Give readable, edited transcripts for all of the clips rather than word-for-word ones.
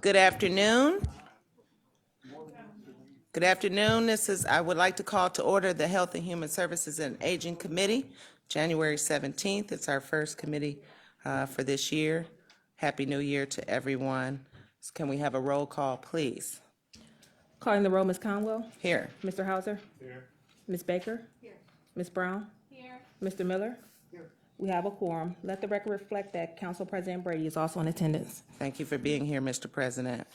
Good afternoon. Good afternoon. I would like to call to order the Health and Human Services and Aging Committee, January 17th. It's our first committee for this year. Happy New Year to everyone. Can we have a roll call, please? Calling the roll, Ms. Conwell. Here. Mr. Hauser. Here. Ms. Baker. Here. Ms. Brown. Here. Mr. Miller. Here. We have a quorum. Let the record reflect that Council President Brady is also in attendance. Thank you for being here, Mr. President.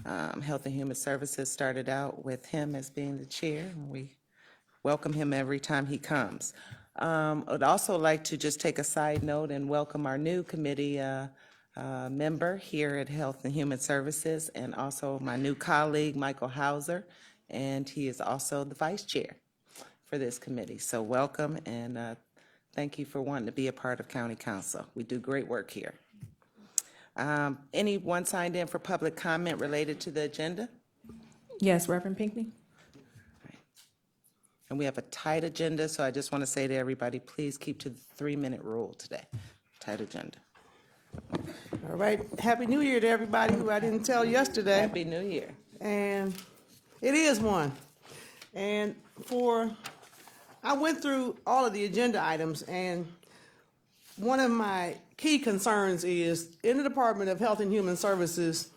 Health and Human Services started out with him as being the chair, and we welcome him every time he comes. I'd also like to just take a side note and welcome our new committee member here at Health and Human Services, and also my new colleague, Michael Hauser, and he is also the vice chair for this committee. So welcome, and thank you for wanting to be a part of County Council. We do great work here. Anyone signed in for public comment related to the agenda? Yes, Reverend Pinckney. And we have a tight agenda, so I just want to say to everybody, please keep to the 3-minute rule today. Tight agenda. All right. Happy New Year to everybody who I didn't tell yesterday. Happy New Year. And it is one. And I went through all of the agenda items, and one of my key concerns is in the Department of Health and Human Services,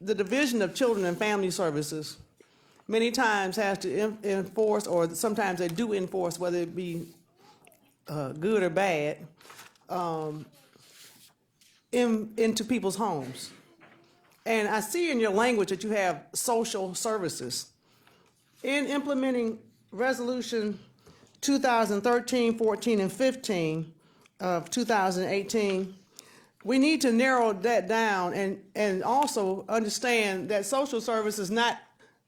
the Division of Children and Family Services many times has to enforce, or sometimes they do enforce, whether it be good or bad, into people's homes. And I see in your language that you have social services. In implementing Resolution 2013, 14, and 15 of 2018, we need to narrow that down and also understand that social service is not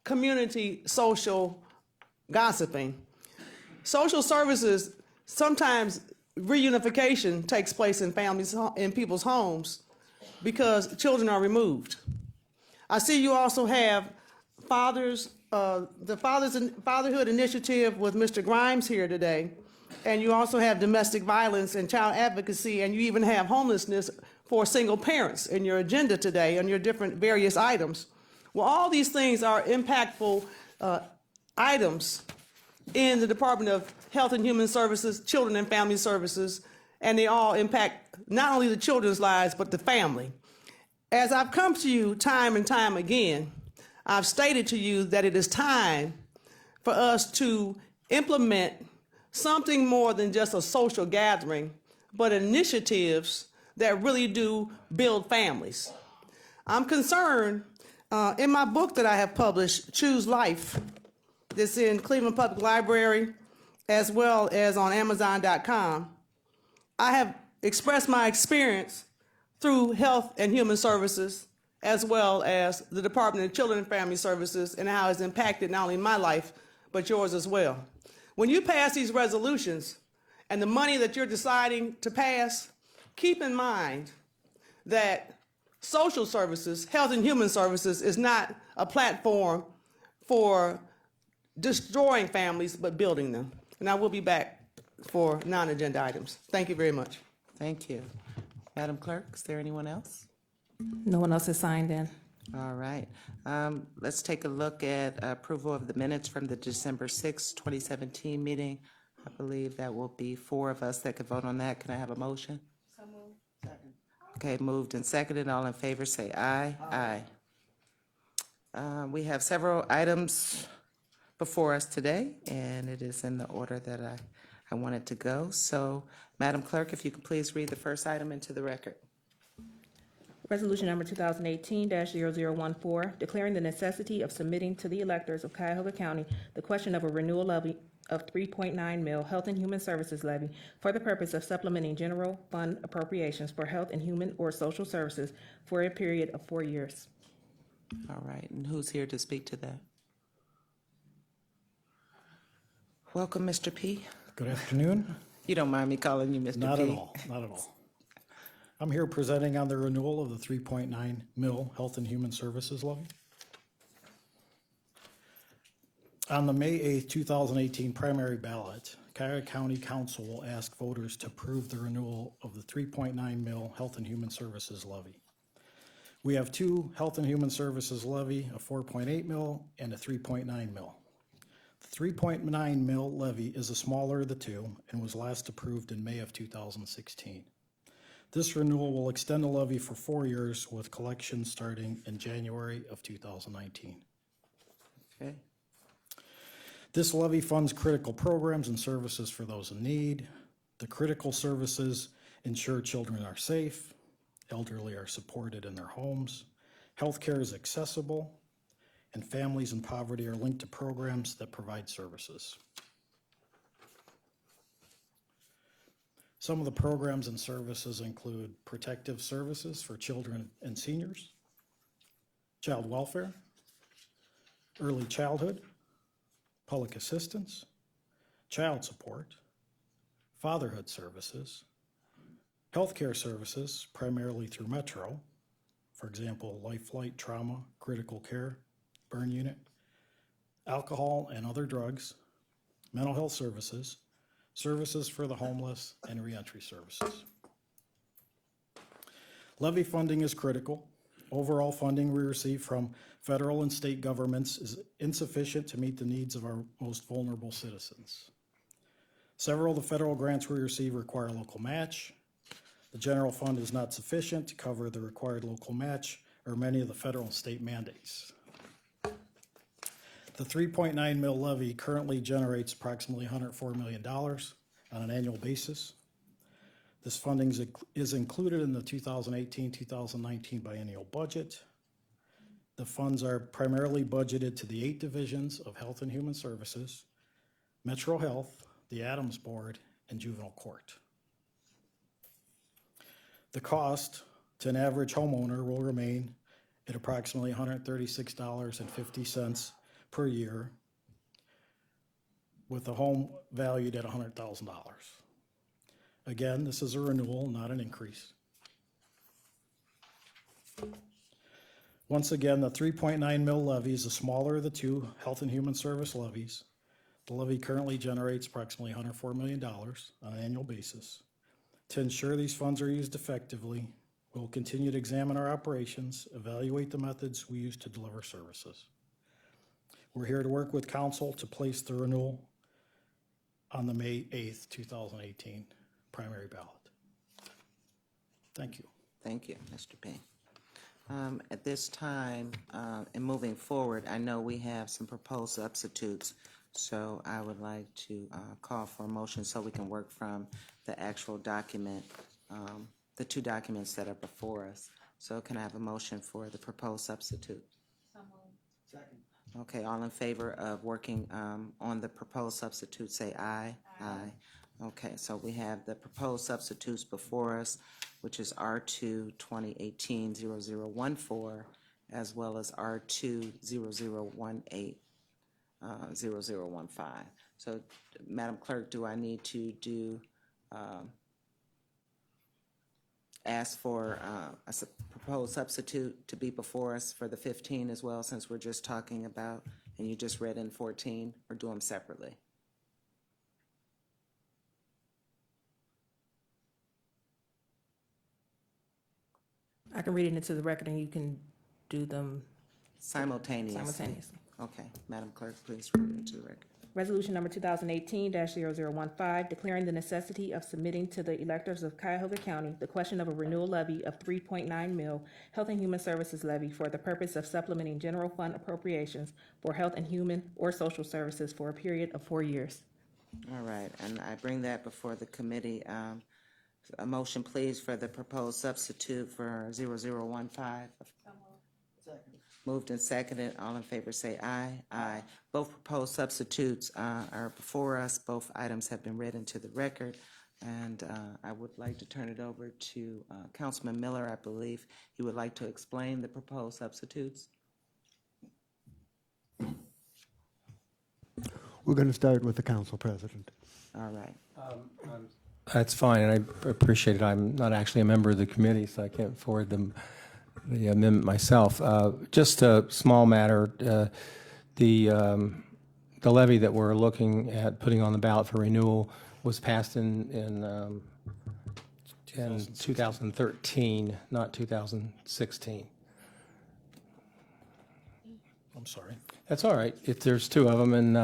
community social gossiping. Social services, sometimes reunification takes place in families, in people's homes, because children are removed. I see you also have the Fatherhood Initiative with Mr. Grimes here today, and you also have domestic violence and child advocacy, and you even have homelessness for single parents in your agenda today on your different various items. Well, all these things are impactful items in the Department of Health and Human Services, Children and Family Services, and they all impact not only the children's lives, but the family. As I've come to you time and time again, I've stated to you that it is time for us to implement something more than just a social gathering, but initiatives that really do build families. I'm concerned, in my book that I have published, Choose Life, that's in Cleveland Public Library, as well as on Amazon.com, I have expressed my experience through Health and Human Services, as well as the Department of Children and Family Services, and how it's impacted not only my life, but yours as well. When you pass these resolutions and the money that you're deciding to pass, keep in mind that social services, health and human services, is not a platform for destroying families, but building them. And I will be back for non-agenda items. Thank you very much. Thank you. Madam Clerk, is there anyone else? No one else has signed in. All right. Let's take a look at approval of the minutes from the December 6, 2017 meeting. I believe that will be 4 of us that could vote on that. Can I have a motion? So moved. Second. Okay, moved and seconded. All in favor say aye. Aye. We have several items before us today, and it is in the order that I wanted to go. So, Madam Clerk, if you could please read the first item into the record. Resolution number 2018-0014, declaring the necessity of submitting to the electors of Cuyahoga County the question of a renewal levy of 3.9 mil Health and Human Services levy for the purpose of supplementing general fund appropriations for health and human or social services for a period of 4 years. All right, and who's here to speak to that? Welcome, Mr. P. Good afternoon. You don't mind me calling you Mr. Not P? at all, not at all. I'm here presenting on the renewal of the 3.9 mil Health and Human Services levy. On the May 8th, 2018 primary ballot, Cuyahoga County Council will ask voters to approve the renewal of the 3.9 mil Health and Human Services levy. We have two Health and Human Services levy, a 4.8 mil and a 3.9 mil. The 3.9 mil levy is the smaller of the two and was last approved in May of 2016. This renewal will extend the levy for 4 years with collections starting in January of 2019. Okay. This levy funds critical programs and services for those in need. The critical services ensure children are safe, elderly are supported in their homes, healthcare is accessible, and families in poverty are linked to programs that provide services. Some of the programs and services include protective services for children and seniors, child welfare, early childhood, public assistance, child support, fatherhood services, healthcare services primarily through Metro, for example, life flight, trauma, critical care, burn unit, alcohol and other drugs, mental health services, services for the homeless, and reentry services. Levy funding is critical. Overall funding we receive from federal and state governments is insufficient to meet the needs of our most vulnerable citizens. Several of the federal grants we receive require local match. The general fund is not sufficient to cover the required local match or many of the federal and state mandates. The 3.9 mil levy currently generates approximately $104 million on an annual basis. This funding is included in the 2018-2019 biennial budget. The funds are primarily budgeted to the 8 divisions of Health and Human Services, Metro Health, the Adams Board, and Juvenile Court. The cost to an average homeowner will remain at approximately $136.50 per year, with the home valued at $100,000. Again, this is a renewal, not an increase. Once again, the 3.9 mil levy is the smaller of the two Health and Human Service levies. The levy currently generates approximately $104 million on an annual basis. To ensure these funds are used effectively, we'll continue to examine our operations, evaluate the methods we use to deliver services. We're here to work with council to place the renewal on the May 8th, 2018 primary ballot. Thank you. Thank you, Mr. Payne. At this time, and moving forward, I know we have some proposed substitutes, so I would like to call for a motion so we can work from the actual document, the two documents that are before us. So can I have a motion for the proposed substitute? Second. Okay, all in favor of working on the proposed substitute, say aye. Aye. Okay, so we have the proposed substitutes before us, which is R2 2018-0014, as well as R2 0018 0015. So, Madam Clerk, do I need to ask for a proposed substitute to be before us for the 15 as well, since we're just talking about, and you just read in 14, or do them separately? I can read it into the record and you can do them Simultaneously. simultaneously. Okay, Madam Clerk, please read it into the record. Resolution number 2018-0015, declaring the necessity of submitting to the electors of Cuyahoga County the question of a renewal levy of 3.9 mil Health and Human Services levy for the purpose of supplementing general fund appropriations for health and human or social services for a period of 4 years. All right, and I bring that before the committee. A motion, please, for the proposed substitute for 0015. Second. Moved and seconded. All in favor say aye. Aye. Both proposed substitutes are before us. Both items have been read into the record. And I would like to turn it over to Councilman Miller. I believe he would like to explain the proposed substitutes. We're going to start with the council president. All right. That's fine, and I appreciate it. I'm not actually a member of the committee, so I can't forward the amendment myself. Just a small matter, the levy that we're looking at putting on the ballot for renewal was passed in 2013, not 2016. I'm sorry. That's all right. If there's two of them, and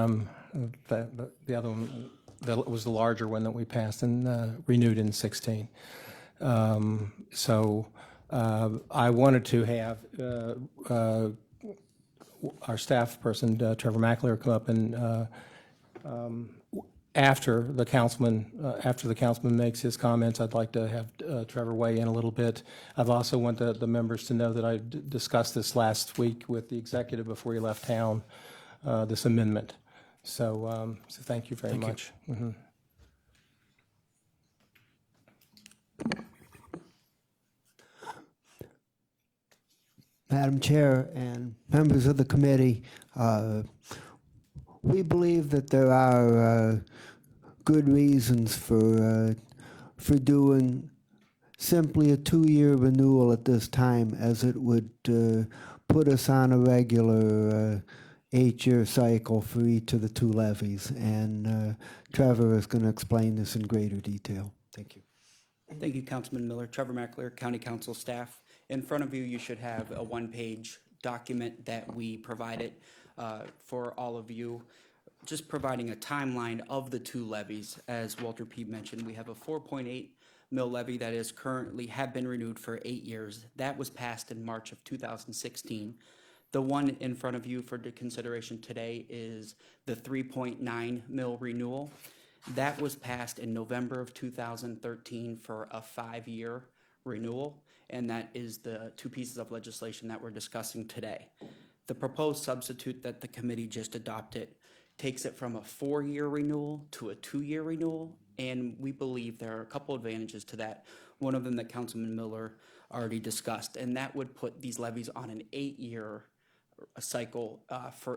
the other one was the larger one that we passed and renewed in 16. So I wanted to have our staff person, Trevor McAleer, come up and after the councilman makes his comments, I'd like to have Trevor weigh in a little bit. I've also want the members to know that I discussed this last week with the executive before he left town, this amendment. So thank you very much. Mhm. Madam Chair and members of the committee, we believe that there are good reasons for doing simply a 2-year renewal at this time, as it would put us on a regular 8-year cycle for each of the 2 levies. And Trevor is going to explain this in greater detail. Thank you. Thank you, Councilman Miller. Trevor McAleer, County Council staff. In front of you, you should have a one-page document that we provided for all of you, just providing a timeline of the 2 levies. As Walter P. mentioned, we have a 4.8 mil levy that is currently have been renewed for 8 years. That was passed in March of 2016. The one in front of you for consideration today is the 3.9 mil renewal. That was passed in November of 2013 for a 5-year renewal, and that is the 2 pieces of legislation that we're discussing today. The proposed substitute that the committee just adopted takes it from a 4-year renewal to a 2-year renewal, and we believe there are a couple advantages to that. One of them that Councilman Miller already discussed, and that would put these levies on an 8-year cycle,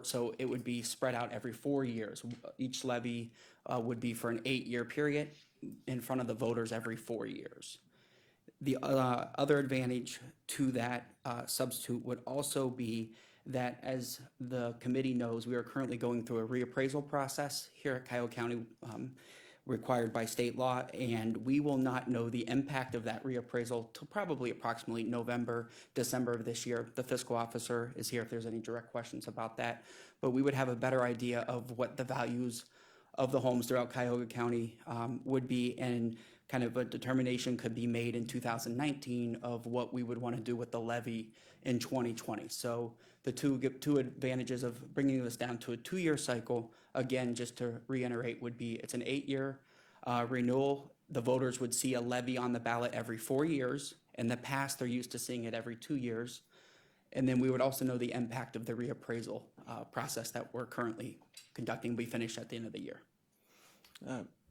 so it would be spread out every 4 years. Each levy would be for an 8-year period in front of the voters every 4 years. The other advantage to that substitute would also be that, as the committee knows, we are currently going through a reappraisal process here at Cuyahoga County, required by state law, and we will not know the impact of that reappraisal till probably approximately November, December of this year. The fiscal officer is here if there's any direct questions about that, but we would have a better idea of what the values of the homes throughout Cuyahoga County would be, and kind of a determination could be made in 2019 of what we would want to do with the levy in 2020. So the two advantages of bringing this down to a 2-year cycle, again, just to reiterate, would be it's an 8-year renewal. The voters would see a levy on the ballot every 4 years. In the past, they're used to seeing it every 2 years. And then we would also know the impact of the reappraisal process that we're currently conducting. We finish at the end of the year.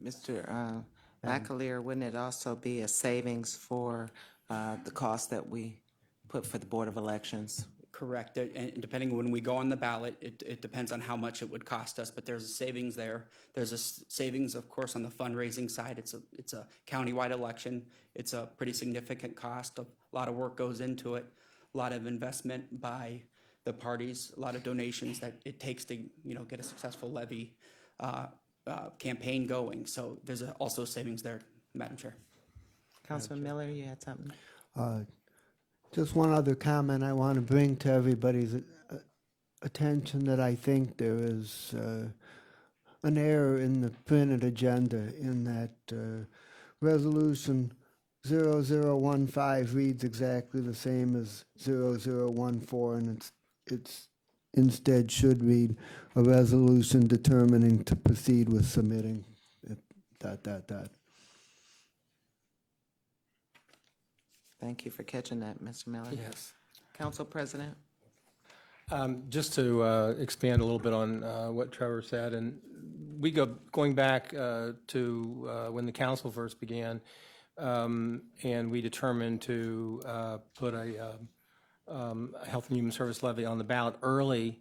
Mr. McAleer, wouldn't it also be a savings for the cost that we put for the Board of Elections? Correct. And depending on when we go on the ballot, it depends on how much it would cost us, but there's a savings there. There's a savings, of course, on the fundraising side. It's a countywide election. It's a pretty significant cost. A lot of work goes into it, a lot of investment by the parties, a lot of donations that it takes to get a successful levy campaign going. So there's also savings there, Madam Chair. Councilman Miller, you had something? Just one other comment I want to bring to everybody's attention, that I think there is an error in the printed agenda, in that resolution 0015 reads exactly the same as 0014, and it's instead should read a resolution determining to proceed with submitting ... Thank you for catching that, Mr. Miller. Yes. Council President? Just to expand a little bit on what Trevor said, and going back to when the council first began, and we determined to put a Health and Human Service levy on the ballot early.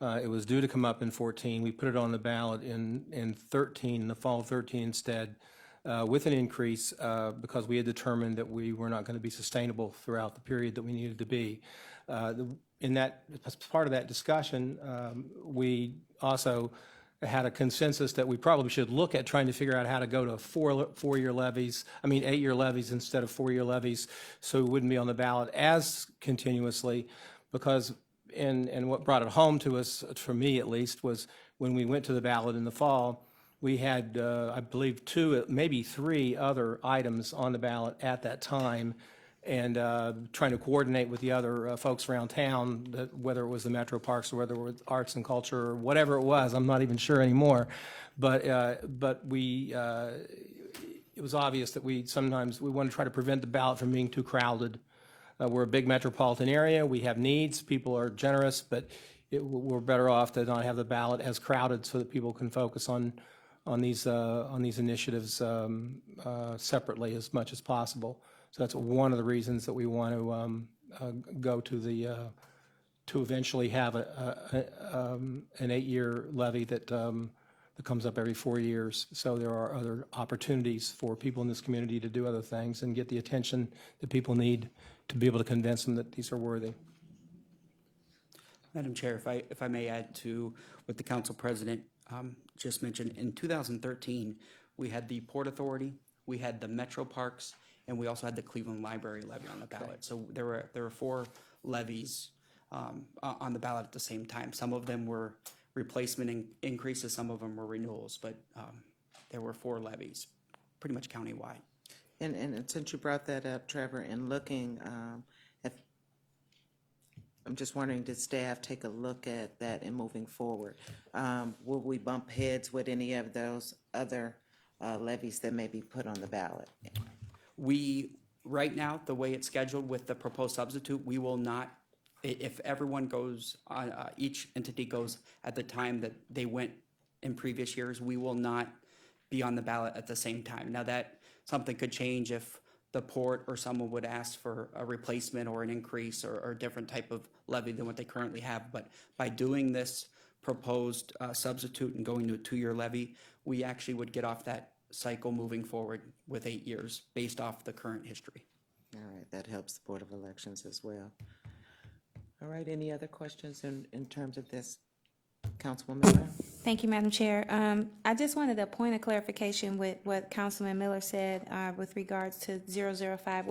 It was due to come up in 14. We put it on the ballot in 13, the fall of 13 instead, with an increase because we had determined that we were not going to be sustainable throughout the period that we needed to be. As part of that discussion, we also had a consensus that we probably should look at trying to figure out how to go to 8-year levies instead of 4-year levies, so we wouldn't be on the ballot as continuously, because and what brought it home to us, for me at least, was when we went to the ballot in the fall, we had, I believe, 2, maybe 3 other items on the ballot at that time, and trying to coordinate with the other folks around town, that whether it was the Metro Parks or whether it was arts and culture or whatever it was, I'm not even sure anymore. But it was obvious that we want to try to prevent the ballot from being too crowded. We're a big metropolitan area. We have needs. People are generous, but we're better off to not have the ballot as crowded so that people can focus on these initiatives separately as much as possible. So that's one of the reasons that we want to go to to eventually have an 8-year levy that comes up every 4 years. So there are other opportunities for people in this community to do other things and get the attention that people need to be able to convince them that these are worthy. Madam Chair, if I may add to what the council president just mentioned, in 2013, we had the Port Authority, we had the Metro Parks, and we also had the Cleveland Library levy on the ballot. So there were 4 levies on the ballot at the same time. Some of them were replacement increases, some of them were renewals, but there were 4 levies, pretty much countywide. And since you brought that up, Trevor, in looking at, I'm just wondering, did staff take a look at that in moving forward? Will we bump heads with any of those other levies that may be put on the ballot? Right now, the way it's scheduled with the proposed substitute, we will not, if everyone goes, each entity goes at the time that they went in previous years, we will not be on the ballot at the same time. Now, that something could change if the port or someone would ask for a replacement or an increase or a different type of levy than what they currently have. But by doing this proposed substitute and going to a 2-year levy, we actually would get off that cycle moving forward with 8 years based off the current history. All right, that helps the Board of Elections as well. All right, any other questions in terms of this? Councilwoman Miller? Thank you, Madam Chair. I just wanted a point of clarification with what Councilman Miller said with regards to 005.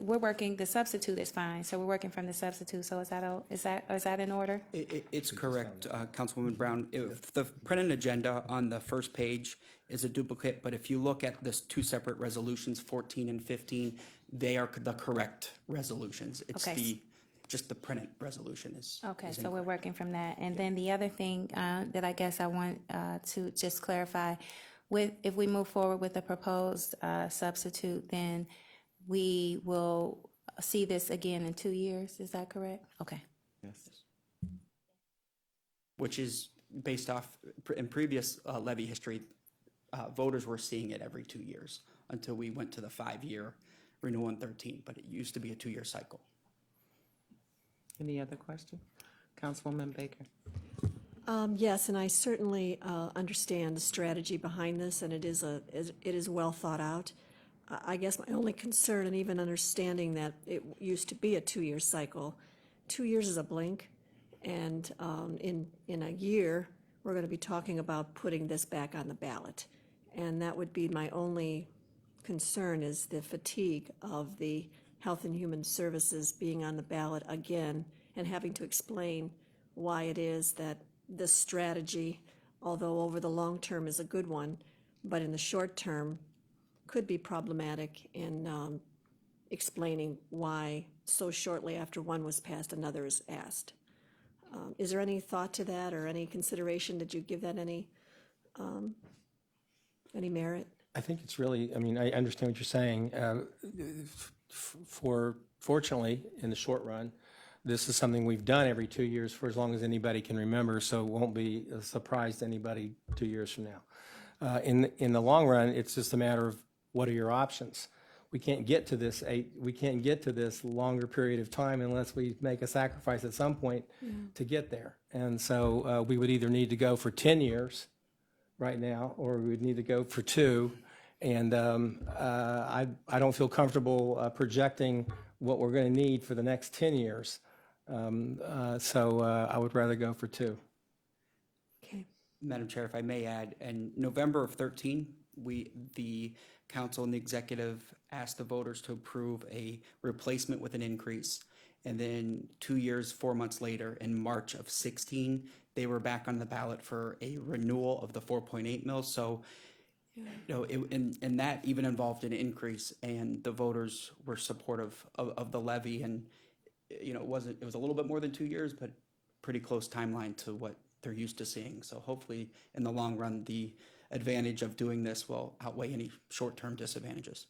We're working, the substitute is fine, so we're working from the substitute, so is that in order? It's correct, Councilwoman Brown. If the printed agenda on the first page is a duplicate, but if you look at this 2 separate resolutions, 14 and 15, they are the correct resolutions. It's Okay. Just the printed resolution is. Okay, is so we're incorrect. working from that. And then the other thing that I guess I want to just clarify, if we move forward with the proposed substitute, then we will see this again in 2 years, is that correct? Okay. Yes. Which is based off, in previous levy history, voters were seeing it every 2 years until we went to the 5-year renewal in 13, but it used to be a 2-year cycle. Any other question? Councilwoman Baker? Yes, and I certainly understand the strategy behind this, and it is well thought out. I guess my only concern, and even understanding that it used to be a 2-year cycle, 2 years is a blink, and in a year, we're going to be talking about putting this back on the ballot. And that would be my only concern, is the fatigue of the Health and Human Services being on the ballot again and having to explain why it is that this strategy, although over the long term is a good one, but in the short term could be problematic in explaining why so shortly after one was passed, another is asked. Is there any thought to that or any consideration? Did you give that any merit? I think it's really, I mean, I understand what you're saying. Fortunately, in the short run, this is something we've done every 2 years for as long as anybody can remember, so it won't be a surprise to anybody 2 years from now. In the long run, it's just a matter of what are your options. We can't get to this longer period of time unless we make a sacrifice at some point to get there. And so we would either need to go for 10 years right now, or we would need to go for 2. And I don't feel comfortable projecting what we're going to need for the next 10 years. So I would rather go for 2. Okay. Madam Chair, if I may add, in November of 13, the council and the executive asked the voters to approve a replacement with an increase. And then 2 years, 4 months later, in March of 16, they were back on the ballot for a renewal of the 4.8 mils. So, you know, and that even involved an increase, and the voters were supportive of the levy. And, you know, it was a little bit more than 2 years, but pretty close timeline to what they're used to seeing. So hopefully, in the long run, the advantage of doing this will outweigh any short-term disadvantages.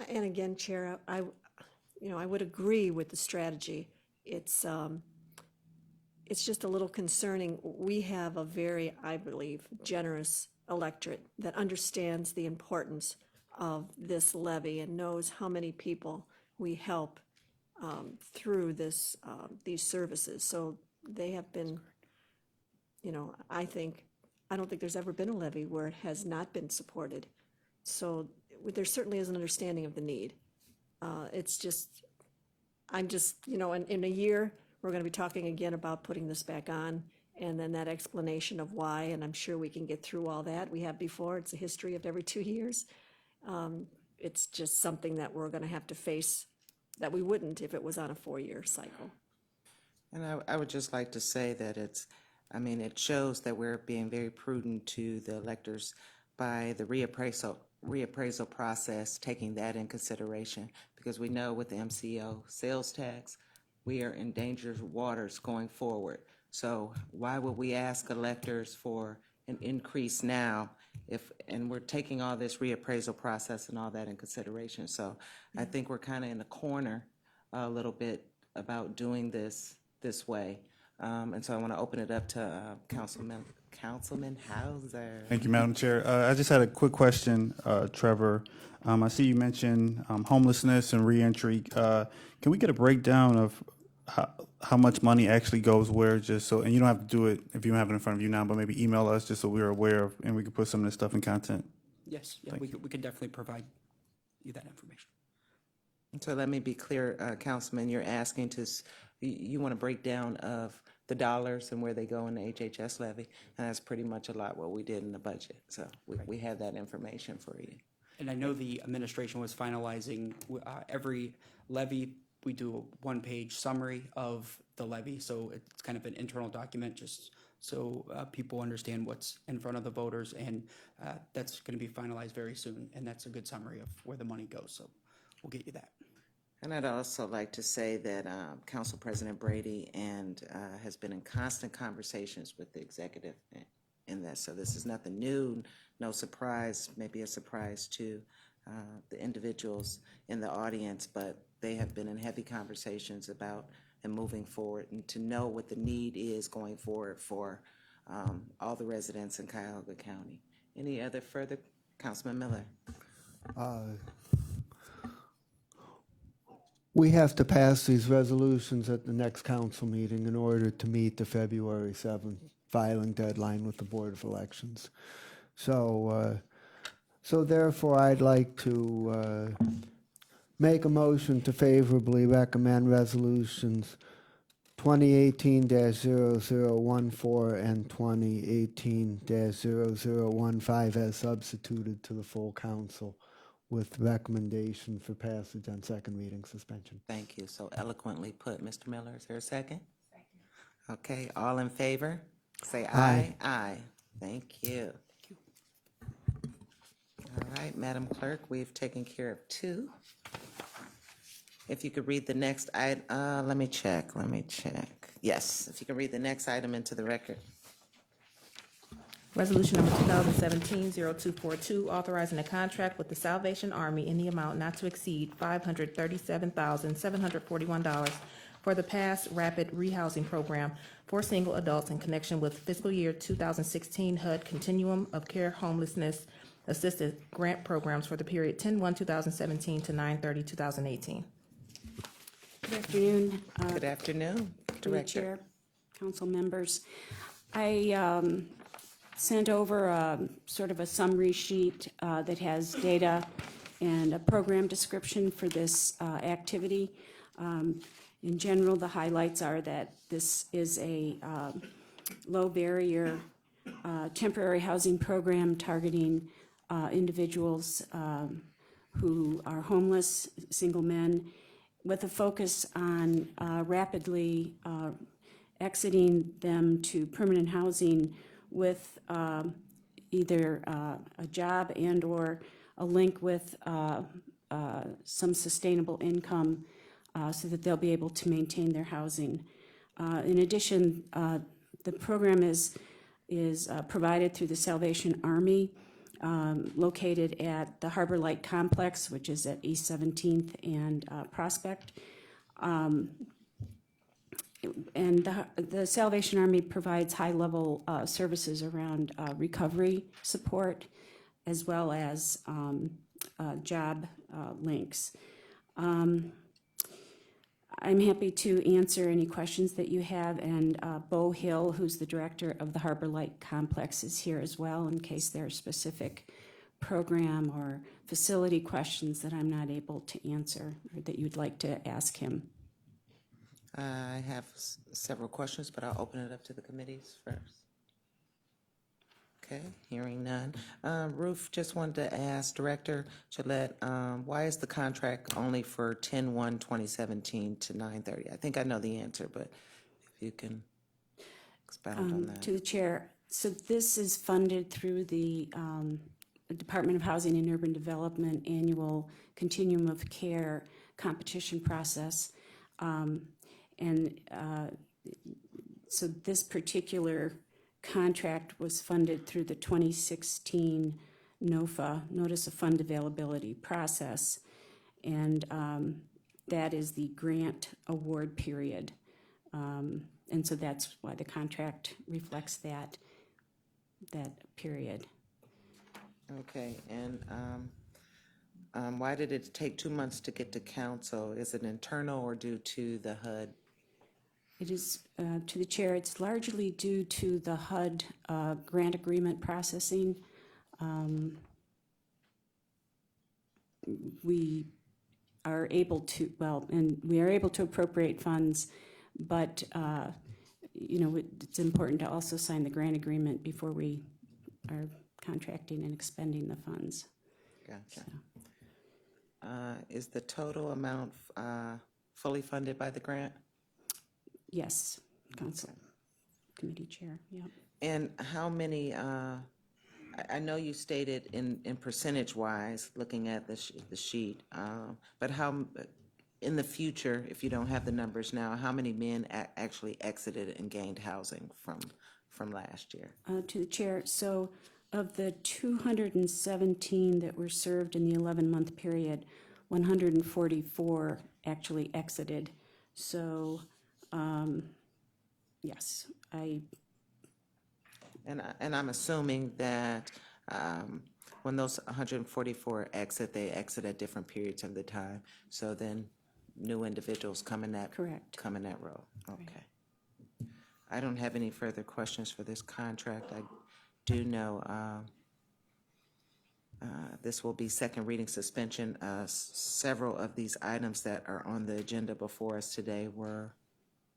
And again, Chair, I would agree with the strategy. It's just a little concerning. We have a very, I believe, generous electorate that understands the importance of this levy and knows how many people we help through these services. So they have been, I don't think there's ever been a levy where it has not been supported. So there certainly is an understanding of the need. In a year, we're going to be talking again about putting this back on, and then that explanation of why, and I'm sure we can get through all that. We have before. It's a history of every 2 years. It's just something that we're going to have to face that we wouldn't if it was on a 4-year cycle. And I would just like to say that it shows that we're being very prudent to the electors by the reappraisal process, taking that in consideration, because we know with the MCO sales tax, we are in dangerous waters going forward. So why would we ask electors for an increase now and we're taking all this reappraisal process and all that in consideration? So I think we're kind of in the corner a little bit about doing this way. And so I want to open it up to Councilman Hauser. Thank you, Madam Chair. I just had a quick question, Trevor. I see you mentioned homelessness and reentry. Can we get a breakdown of how much money actually goes where, just so, and you don't have to do it if you don't have it in front of you now, but maybe email us just so we're aware of, and we can put some of this stuff in content. Yes, yeah, we could definitely provide you that information. So let me be clear, Councilman, you're asking you want a breakdown of the dollars and where they go in the HHS levy, and that's pretty much a lot what we did in the budget. So we have that information for you. And I know the administration was finalizing every levy. We do a 1-page summary of the levy, so it's kind of an internal document just so people understand what's in front of the voters, and that's going to be finalized very soon, and that's a good summary of where the money goes, so we'll get you that. And I'd also like to say that Council President Brady has been in constant conversations with the executive in this. So this is nothing new, no surprise, maybe a surprise to the individuals in the audience, but they have been in heavy conversations about and moving forward, and to know what the need is going forward for all the residents in Cuyahoga County. Any other further? Councilman Miller. We have to pass these resolutions at the next council meeting in order to meet the February 7th filing deadline with the Board of Elections. So therefore, I'd like to make a motion to favorably recommend resolutions 2018-0014 and 2018-0015 as substituted to the full council, with recommendation for passage on second reading suspension. Thank you. So eloquently put. Mr. Miller, is there a second? Second. Okay, all in favor? Say aye. Aye. Thank you. All right, Madam Clerk, we've taken care of 2. If you could read the next item, let me check. Yes, if you can read the next item into the record. Resolution number 2017-0242, authorizing a contract with the Salvation Army in the amount not to exceed $537,741 for the Pass Rapid Rehousing Program for single adults in connection with fiscal year 2016 HUD Continuum of Care Homelessness Assisted Grant Programs for the period 10/1/2017 to 9/30/2018. Good afternoon. Good afternoon, Director. Chair, council members. I sent over sort of a summary sheet that has data and a program description for this activity. In general, the highlights are that this is a low barrier temporary housing program targeting individuals who are homeless, single men. with a focus on rapidly exiting them to permanent housing with either a job and/or a link with some sustainable income so that they'll be able to maintain their housing. In addition, the program is provided through the Salvation Army, located at the Harbor Light Complex, which is at East 17th and Prospect. And the Salvation Army provides high-level services around recovery support, as well as job links. I'm happy to answer any questions that you have, and Bo Hill, who's the director of the Harbor Light Complex, is here as well in case there are specific program or facility questions that I'm not able to answer or that you'd like to ask him. I have several questions, but I'll open it up to the committees first. Okay, hearing none. Ruth, just wanted to ask Director Gillette, why is the contract only for 10/1/2017 to 9/30? I think I know the answer, but if you can expound on that. To the chair, so this is funded through the Department of Housing and Urban Development annual Continuum of Care competition process. So this particular contract was funded through the 2016 NOFA, Notice of Fund Availability process, and that is the grant award period. And so that's why the contract reflects that period. Okay, and why did it take 2 months to get to council? Is it internal or due to the HUD? It is, to the chair, it's largely due to the HUD grant agreement processing. We are able to, we are able to appropriate funds, but, it's important to also sign the grant agreement before we are contracting and expending the funds. Gotcha. Is the total amount fully funded by the grant? Yes, Council Committee Chair, yeah. And how many, I know you stated in percentage-wise, looking at the sheet, but how, in the future, if you don't have the numbers now, how many men actually exited and gained housing from last year? To the chair, so of the 217 that were served in the 11-month period, 144 actually exited. So, yes, And I'm assuming that when those 144 exit, they exit at different periods of the time. So then new individuals come in that Correct. come in that role. Okay. I don't have any further questions for this contract. I do know this will be second reading suspension. Several of these items that are on the agenda before us today were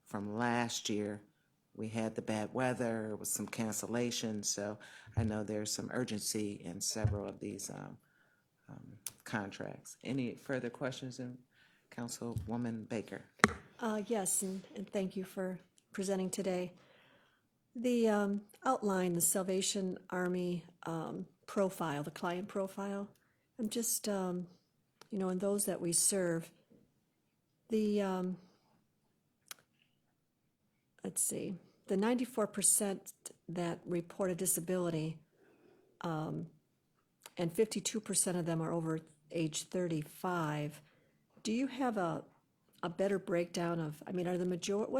from last year. We had the bad weather with some cancellations, so I know there's some urgency in several of these contracts. Any further questions, Councilwoman Baker? Yes, and thank you for presenting today. The outline, the Salvation Army profile, the client profile, I'm just, in those that we serve, the, let's see, the 94% that report a disability, and 52% of them are over age 35. Do you have a better breakdown of, what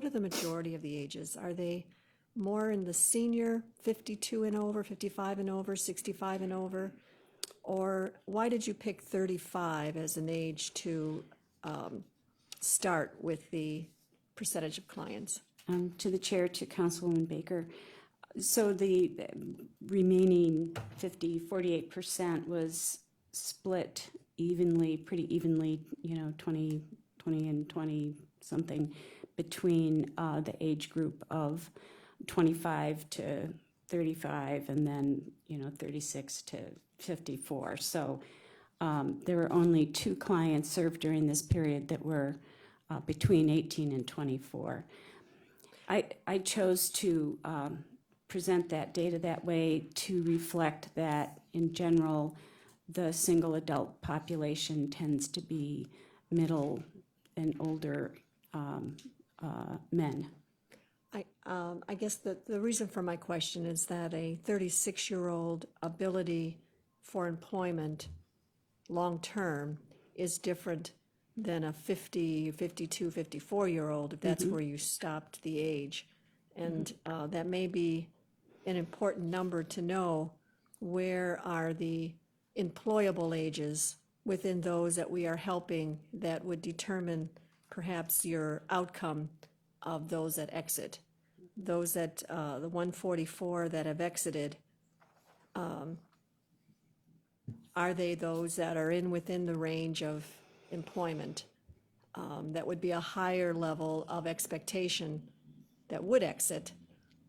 are the majority of the ages? Are they more in the senior, 52 and over, 55 and over, 65 and over? Or why did you pick 35 as an age to start with the percentage of clients? To the chair, to Councilwoman Baker. So the remaining 48% was split evenly, pretty evenly, 20 and 20 something between the age group of 25 to 35 and then, 36 to 54. So there were only 2 clients served during this period that were between 18 and 24. I chose to present that data that way to reflect that, in general, the single adult population tends to be middle and older men. I guess the reason for my question is that a 36-year-old ability for employment long-term is different than a 50, 52, 54-year-old, if that's where you stopped the age. And that may be an important number to know. Where are the employable ages within those that we are helping that would determine perhaps your outcome of those that exit? Those that, the 144 that have exited, are they those that are within the range of employment? That would be a higher level of expectation that would exit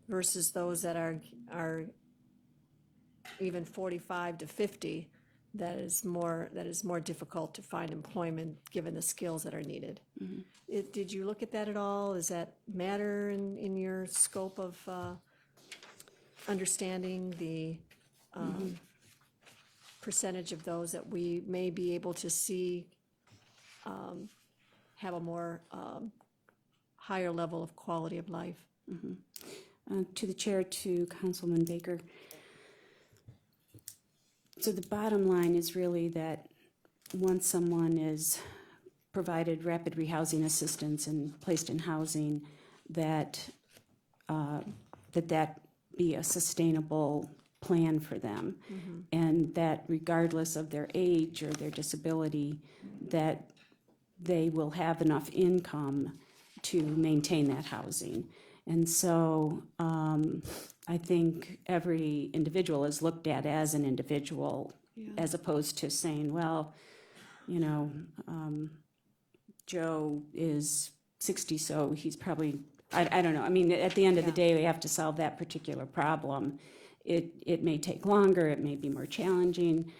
versus those that are even 45 to 50, that is more difficult to find employment given the skills that are needed. Did you look at that at all? Does that matter in your scope of understanding the percentage of those that we may be able to see have a more higher level of quality of life? To the chair, to Councilman Baker. So the bottom line is really that once someone is provided rapid rehousing assistance and placed in housing, that that be a sustainable plan for them, and that regardless of their age or their disability, that they will have enough income to maintain that housing. And so I think every individual is looked at as an individual, as opposed to saying, well, you know, Joe is 60, so he's probably, I don't know. I mean, at the end of the day, we have to solve that particular problem. It may take longer, it may be more challenging,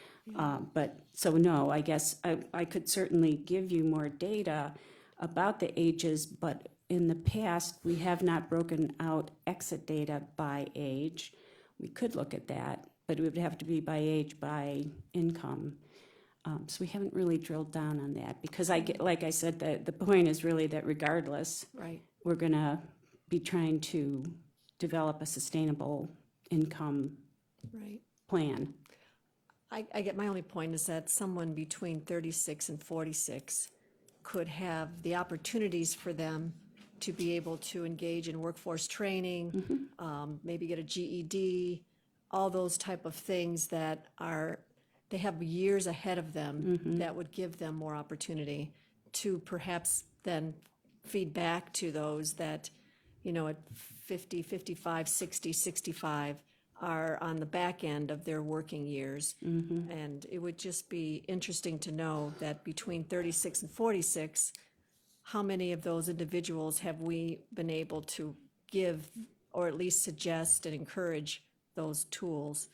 but so no, I guess I could certainly give you more data about the ages, but in the past, we have not broken out exit data by age. We could look at that, but it would have to be by age, by income. So we haven't really drilled down on that because like I said, the point is really that regardless, Right. we're gonna be trying to develop a sustainable income Right. plan. I get, my only point is that someone between 36 and 46 could have the opportunities for them to be able to engage in workforce training, maybe get a GED, all those type of things that they have years ahead of them that would give them more opportunity to perhaps then feed back to those that, you know, at 50, 55, 60, 65 are on the back end of their working years. And it would just be interesting to know that between 36 and 46, how many of those individuals have we been able to give or at least suggest and encourage those tools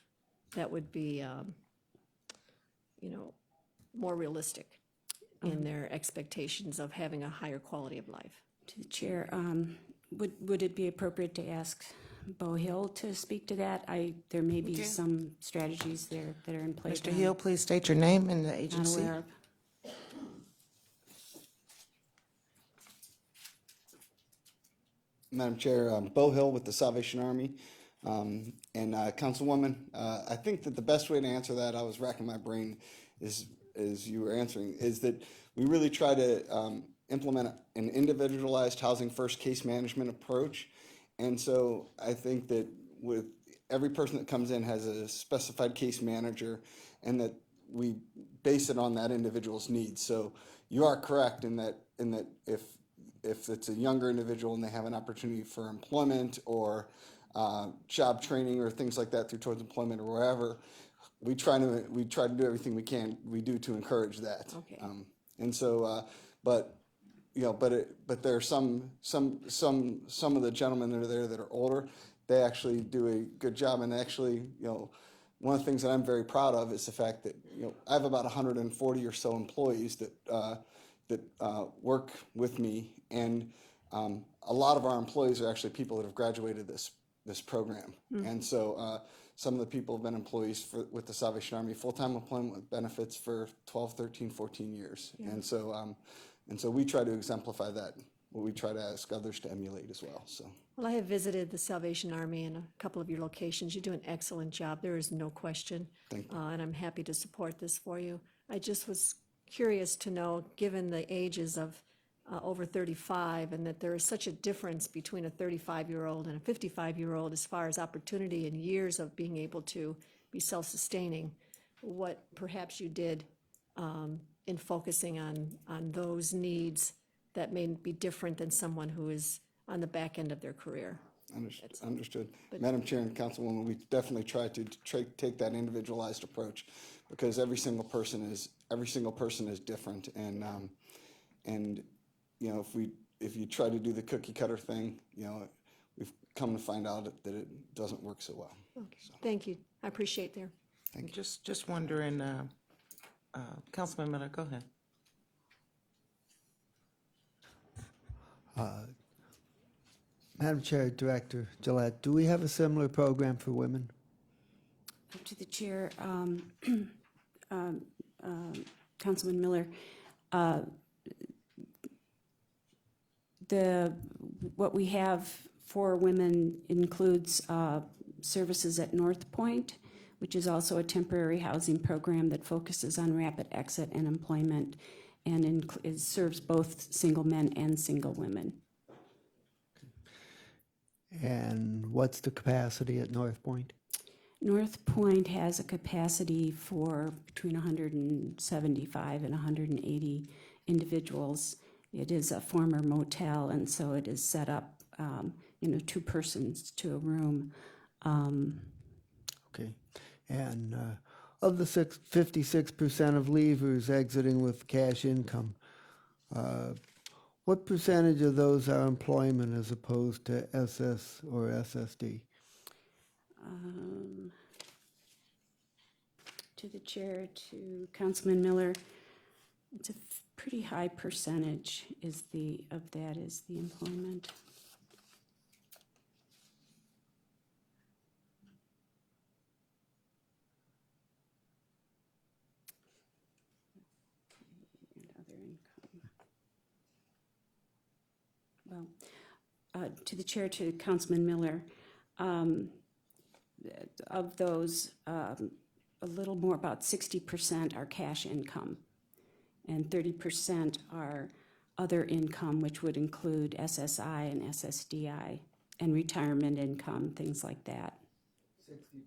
that would be, you know, more realistic in their expectations of having a higher quality of life? To the chair, would it be appropriate to ask Bo Hill to speak to that? There may be some strategies there that are in place. Mr. Hill, please state your name and the Not agency. aware of. Madam Chair, Bo Hill with the Salvation Army. And Councilwoman, I think that the best way to answer that, I was racking my brain as you were answering, is that we really try to implement an individualized housing first case management approach. And so I think that with every person that comes in has a specified case manager, and that we base it on that individual's needs. So you are correct in that if it's a younger individual and they have an opportunity for employment or job training or things like that through Towards Employment or wherever, we try to do everything we do to encourage that. Okay. And so, but there are some of the gentlemen that are there that are older. They actually do a good job, and actually, one of the things that I'm very proud of is the fact that I have about 140 or so employees that that work with me, and a lot of our employees are actually people that have graduated this program. And so some of the people have been employees with the Salvation Army, full-time employment with benefits for 12, 13, 14 years. And so we try to exemplify that, what we try to ask others to emulate as well. So. Well, I have visited the Salvation Army in a couple of your locations. You do an excellent job. There is no question. Thank you. And I'm happy to support this for you. I just was curious to know, given the ages of over 35, and that there is such a difference between a 35-year-old and a 55-year-old as far as opportunity and years of being able to be self-sustaining, what perhaps you did in focusing on those needs that may be different than someone who is on the back end of their career. Understood. Madam Chair and Councilwoman, we definitely try to take that individualized approach, because every single person is different, and you know, if you try to do the cookie cutter thing, you know, we've come to find out that it doesn't work so well. Okay. Thank you. I appreciate that. Thank you. Just wondering, Councilman Miller, go ahead. Madam Chair, Director Gillette, do we have a similar program for women? To the chair, Councilman Miller, what we have for women includes services at North Point, which is also a temporary housing program that focuses on rapid exit and employment, and it serves both single men and single women. And what's the capacity at North Point? North Point has a capacity for between 175 and 180 individuals. It is a former motel, and so it is set up, 2 persons to a room. Okay. And of the 56% of leavers exiting with cash income, what percentage of those are employment as opposed to SS or SSD? To the chair, to Councilman Miller, it's a pretty high percentage is the employment. And other income. Well, to the chair, to Councilman Miller, of those, a little more, about 60% are cash income, and 30% are other income, which would include SSI and SSDI, and retirement income, things like that.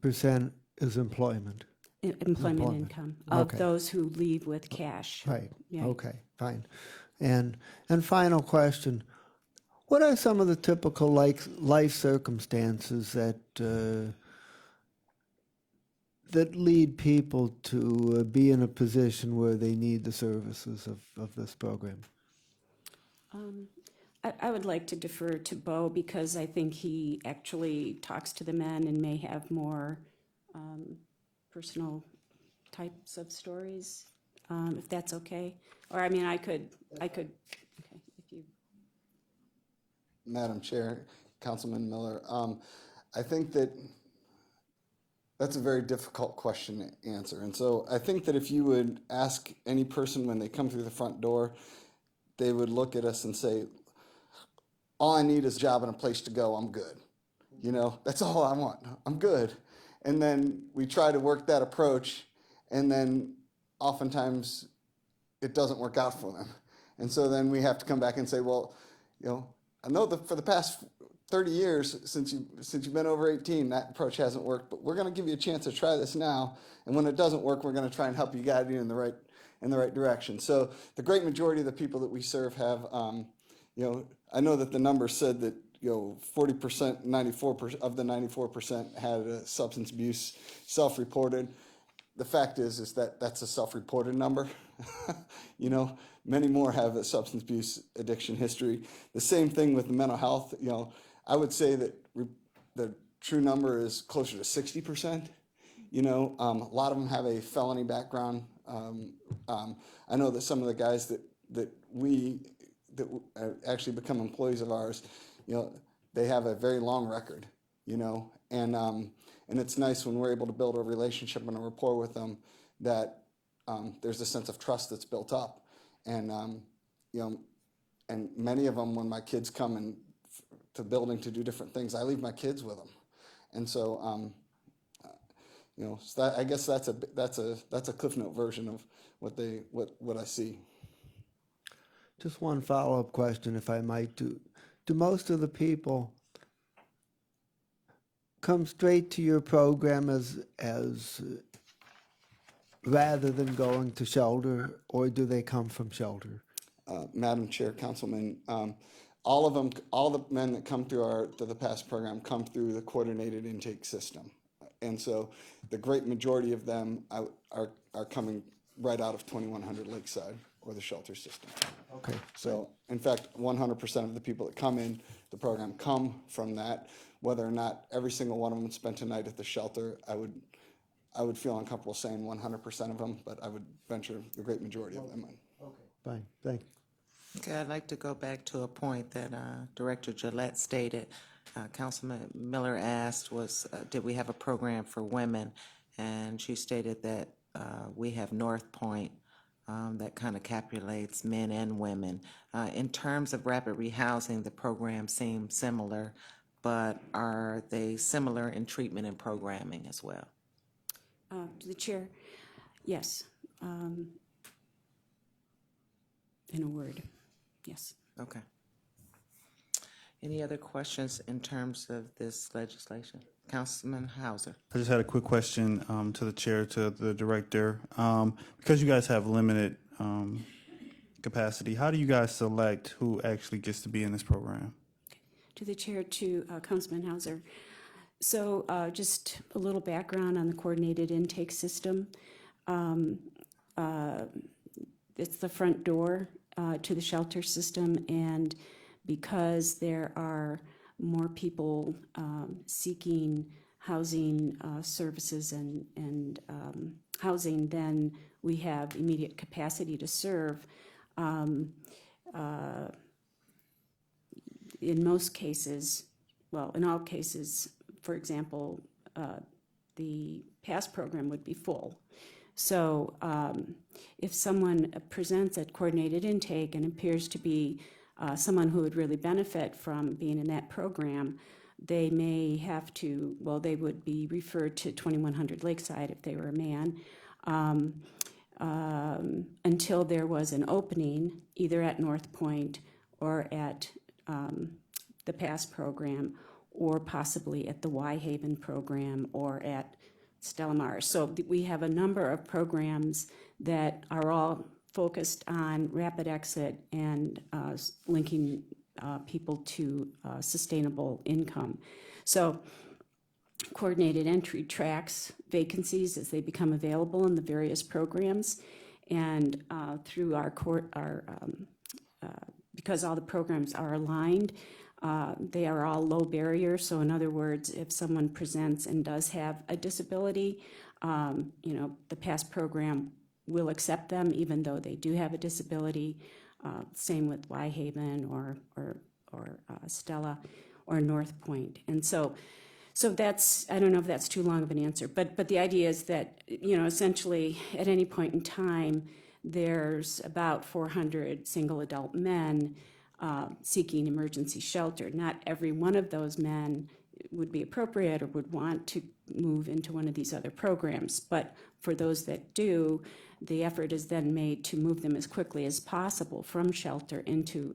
60% is employment. Employment income of Okay. those who leave with cash. Right. Yeah. Okay, fine. And final question, what are some of the typical life circumstances that lead people to be in a position where they need the services of this program? I would like to defer to Bo, because I think he actually talks to the men and may have more personal types of stories, if that's okay. Or, I mean, I could, okay, if you. Madam Chair, Councilman Miller, I think that's a very difficult question to answer. And so I think that if you would ask any person when they come through the front door, they would look at us and say, all I need is a job and a place to go, I'm good. You know, that's all I want, I'm good. And then we try to work that approach, and then oftentimes it doesn't work out for them. And so then we have to come back and say, well, you know, I know that for the past 30 years, since you've been over 18, that approach hasn't worked, but we're going to give you a chance to try this now. And when it doesn't work, we're going to try and help you guide you in the right direction. So the great majority of the people that we serve have, I know that the numbers said that 40%, 94% of the 94% had a substance abuse self-reported. The fact is that that's a self-reported number. Many more have a substance abuse addiction history. The same thing with the mental health. I would say that the true number is closer to 60%. A lot of them have a felony background. I know that some of the guys that actually become employees of ours, you know, they have a very long record, you know, and it's nice when we're able to build a relationship and a rapport with them that there's a sense of trust that's built up, and you know, and many of them, when my kids come in to the building to do different things, I leave my kids with them, and so you know, so I guess that's a Cliff Note version of what I see. Just one follow-up question, if I might. Do most of the people come straight to your program as rather than going to shelter, or do they come from shelter? Madam Chair, Councilman, all the men that come through the PASS program come through the coordinated intake system. And so the great majority of them are coming right out of 2100 Lakeside or the shelter system. Okay. So in fact, 100% of the people that come in the program come from that. Whether or not every single one of them spent a night at the shelter, I would feel uncomfortable saying 100% of them, but I would venture the great majority of them in. Okay. Fine, thank you. Okay, I'd like to go back to a point that Director Gillette stated. Councilman Miller asked did we have a program for women? And she stated that we have North Point that kind of capulates men and women. In terms of rapid rehousing, the program seems similar, but are they similar in treatment and programming as well? To the chair, yes. In a word, yes. Okay. Any other questions in terms of this legislation? Councilman Hauser. I just had a quick question to the chair, to the director. Because you guys have limited capacity, how do you guys select who actually gets to be in this program? To the chair, to Councilman Hauser. So just a little background on the coordinated intake system. It's the front door to the shelter system, and because there are more people seeking housing services and housing than we have immediate capacity to serve, in most cases, well, in all cases, for example, the PASS program would be full. So if someone presents at coordinated intake and appears to be someone who would really benefit from being in that program, they may have to, well, they would be referred to 2100 Lakeside if they were a man, until there was an opening either at North Point or at the PASS program, or possibly at the Y Haven program or at Stella Maris. So we have a number of programs that are all focused on rapid exit and linking people to sustainable income. So coordinated entry tracks vacancies as they become available in the various programs, and through because all the programs are aligned, they are all low barrier. So in other words, if someone presents and does have a disability, the PASS program will accept them even though they do have a disability. Same with Y Haven or Stella or North Point. And so that's, I don't know if that's too long of an answer, but the idea is that, essentially at any point in time, there's about 400 single adult men seeking emergency shelter. Not every one of those men would be appropriate or would want to move into one of these other programs, but for those that do, the effort is then made to move them as quickly as possible from shelter into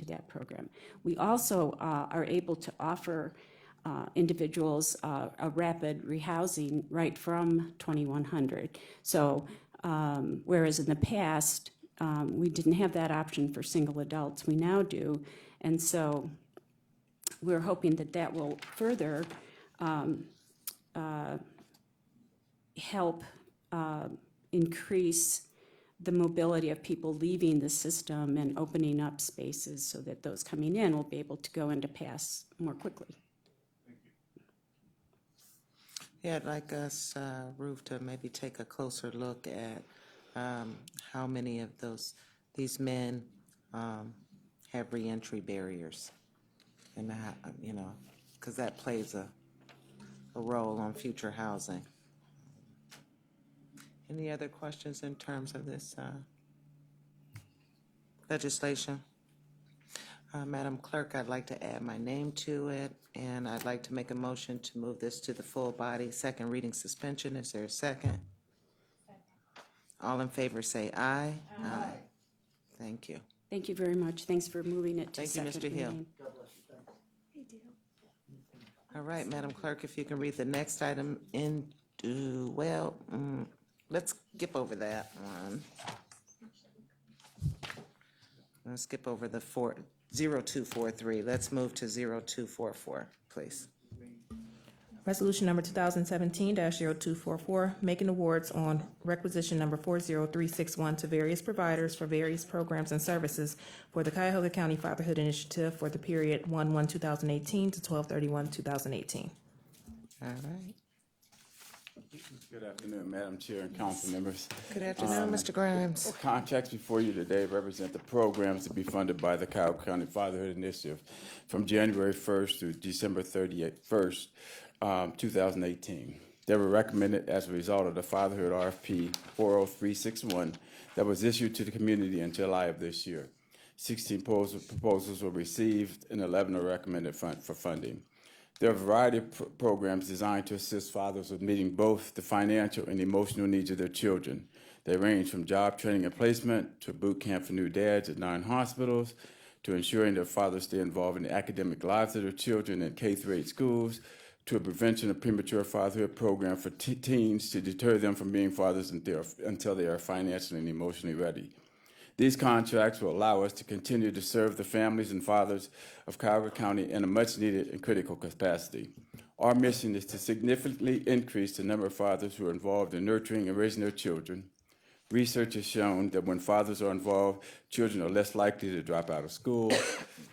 that program. We also are able to offer individuals a rapid rehousing right from 2100. So whereas in the past, we didn't have that option for single adults, we now do. And so we're hoping that will further help increase the mobility of people leaving the system and opening up spaces so that those coming in will be able to go into PASS more quickly. Yeah, I'd like us, Ruth, to maybe take a closer look at how many of these men have reentry barriers? And, you know, because that plays a role on future housing. Any other questions in terms of this legislation? Madam Clerk, I'd like to add my name to it, and I'd like to make a motion to move this to the full body, second reading suspension. Is there a second? All in favor say aye. Aye. Thank you. Thank you very much. Thanks for moving it to Thank you, second Mr. Hill. reading. All right, Madam Clerk, if you can read the next item into, let's skip over that one. Let's skip over the 0243. Let's move to 0244, please. Resolution number 2017-0244, making awards on requisition number 40361 to various providers for various programs and services for the Cuyahoga County Fatherhood Initiative for the period 1/1/2018 to 12/31/2018. All right. Good afternoon, Madam Chair and council members. Good afternoon, Mr. Grimes. Contracts before you today represent the programs to be funded by the Cuyahoga County Fatherhood Initiative from January 1st through December 31st, 2018. They were recommended as a result of the Fatherhood RFP 40361 that was issued to the community in July of this year. 16 proposals were received and 11 are recommended for funding. There are a variety of programs designed to assist fathers with meeting both the financial and emotional needs of their children. They range from job training and placement to boot camp for new dads at 9 hospitals, to ensuring that fathers stay involved in the academic lives of their children in K-8 schools, to a prevention of premature fatherhood program for teens to deter them from being fathers until they are financially and emotionally ready. These contracts will allow us to continue to serve the families and fathers of Cuyahoga County in a much-needed and critical capacity. Our mission is to significantly increase the number of fathers who are involved in nurturing and raising their children. Research has shown that when fathers are involved, children are less likely to drop out of school,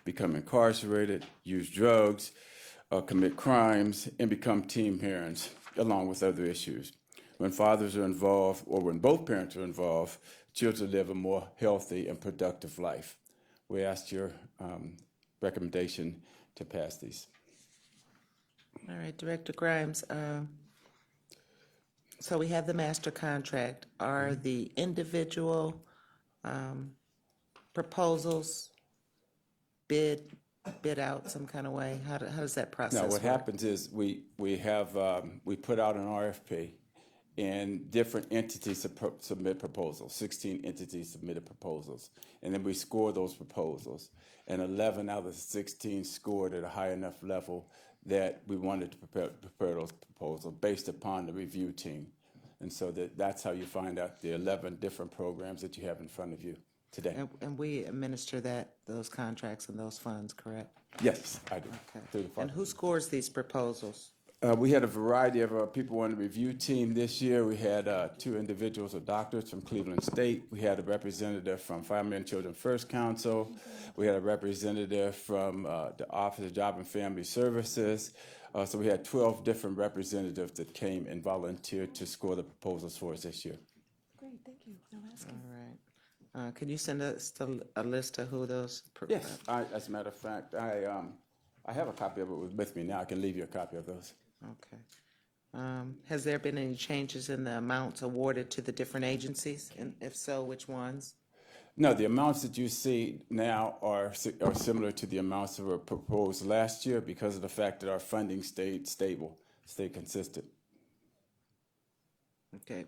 become incarcerated, use drugs, commit crimes, and become teen parents, along with other issues. When fathers are involved, or when both parents are involved, children live a more healthy and productive life. We ask your recommendation to pass these. All right, Director Grimes. So we have the master contract. Are the individual proposals bid out some kind of way? How does that process Now, work? what happens is we put out an RFP, and different entities submit proposals. 16 entities submitted proposals, and then we score those proposals. And 11 out of the 16 scored at a high enough level that we wanted to prepare those proposals based upon the review team. And so that's how you find out the 11 different programs that you have in front of you today. And we administer those contracts and those funds, correct? Yes, I do. Okay. And who scores these proposals? We had a variety of people on the review team this year. We had 2 individuals or doctors from Cleveland State. We had a representative from Family and Children First Council. We had a representative from the Office of Job and Family Services. So we had 12 different representatives that came and volunteered to score the proposals for us this year. Great, thank you. No asking. All right. Can you send us a list of who those? Yes, as a matter of fact, I have a copy of it with me now. I can leave you a copy of those. Okay. Has there been any changes in the amounts awarded to the different agencies? And if so, which ones? No, the amounts that you see now are similar to the amounts that were proposed last year because of the fact that our funding stayed stable, stayed consistent. Okay.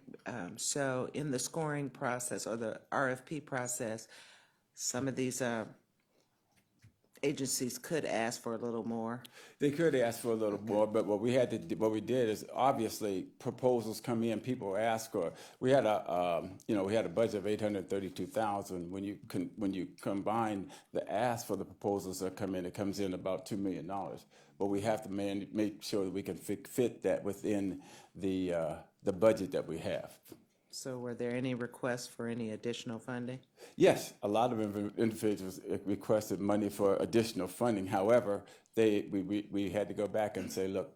So in the scoring process or the RFP process, some of these agencies could ask for a little more. They could ask for a little more, but what we did is obviously proposals come in, people ask, or we had a budget of $832,000. When you combine the ask for the proposals that come in, it comes in about $2 million. But we have to make sure that we can fit that within the budget that we have. So were there any requests for any additional funding? Yes, a lot of individuals requested money for additional funding. However, we had to go back and say, look,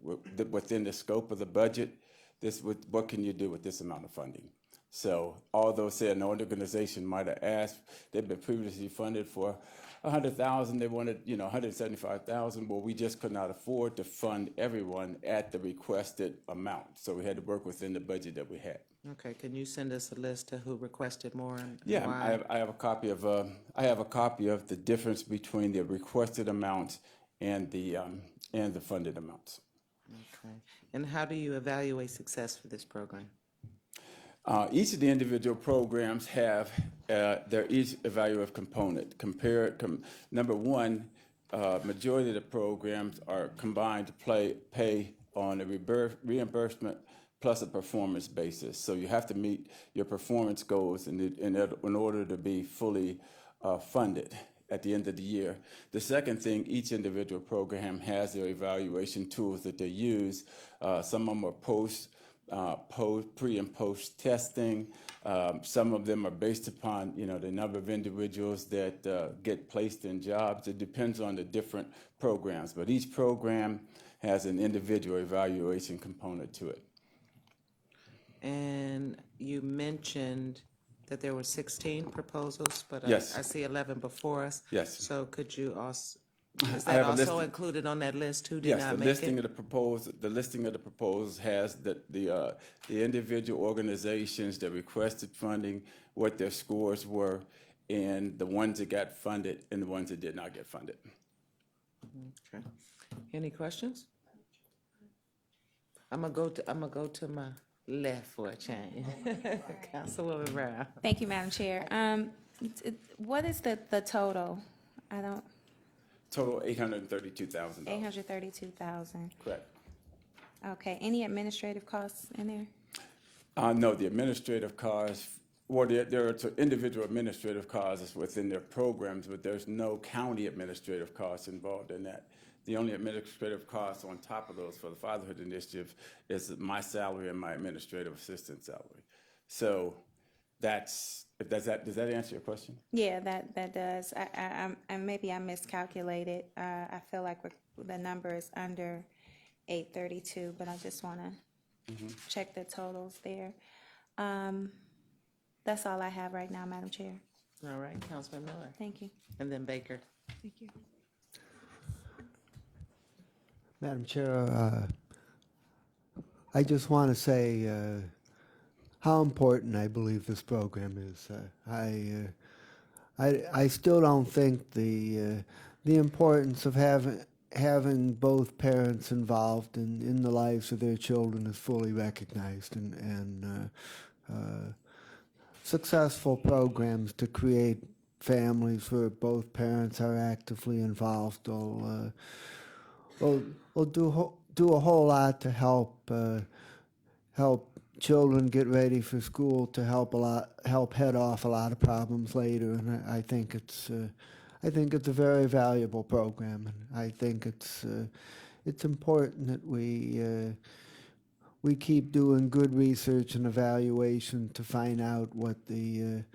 within the scope of the budget, what can you do with this amount of funding? So although, say, an organization might have asked, they've been previously funded for 100,000, they wanted, 175,000, well, we just could not afford to fund everyone at the requested amount. So we had to work within the budget that we had. Okay, can you send us a list of who requested more and Yeah, why? I have a copy of the difference between the requested amounts and the funded amounts. Okay. And how do you evaluate success for this program? Each of the individual programs have their each evaluative component. Number one, majority of the programs are combined to pay on a reimbursement plus a performance basis. So you have to meet your performance goals in order to be fully funded at the end of the year. The second thing, each individual program has their evaluation tools that they use. Some of them are pre and post testing. Some of them are based upon the number of individuals that get placed in jobs. It depends on the different programs, but each program has an individual evaluation component to it. And you mentioned that there were 16 proposals, but Yes. I see 11 before us. Yes. So could you also, is I that have a also list. included on that list? Who did Yes, not the make listing it? of the listing of the proposals has the individual organizations that requested funding, what their scores were, and the ones that got funded and the ones that did not get funded. Okay. Any questions? I'm gonna go to my left for a change. Councilwoman Brown. Thank you, Madam Chair. What is the total? I don't, Total $832,000. 832,000. Correct. Okay, any administrative costs in there? No, the administrative costs, well, there are individual administrative costs within their programs, but there's no county administrative costs involved in that. The only administrative costs on top of those for the Fatherhood Initiative is my salary and my administrative assistant salary. So does that answer your question? Yeah, that does. I maybe I miscalculated. I feel like the number is under 832, but I just want to check the totals there. That's all I have right now, Madam Chair. All right, Councilman Miller. Thank you. And then Baker. Thank you. Madam Chair, I just want to say how important I believe this program is. I still don't think the importance of having both parents involved in the lives of their children is fully recognized, and successful programs to create families where both parents are actively involved will do a whole lot to help children get ready for school, to help head off a lot of problems later. And I think it's a very valuable program, and I think it's important that we keep doing good research and evaluation to find out what the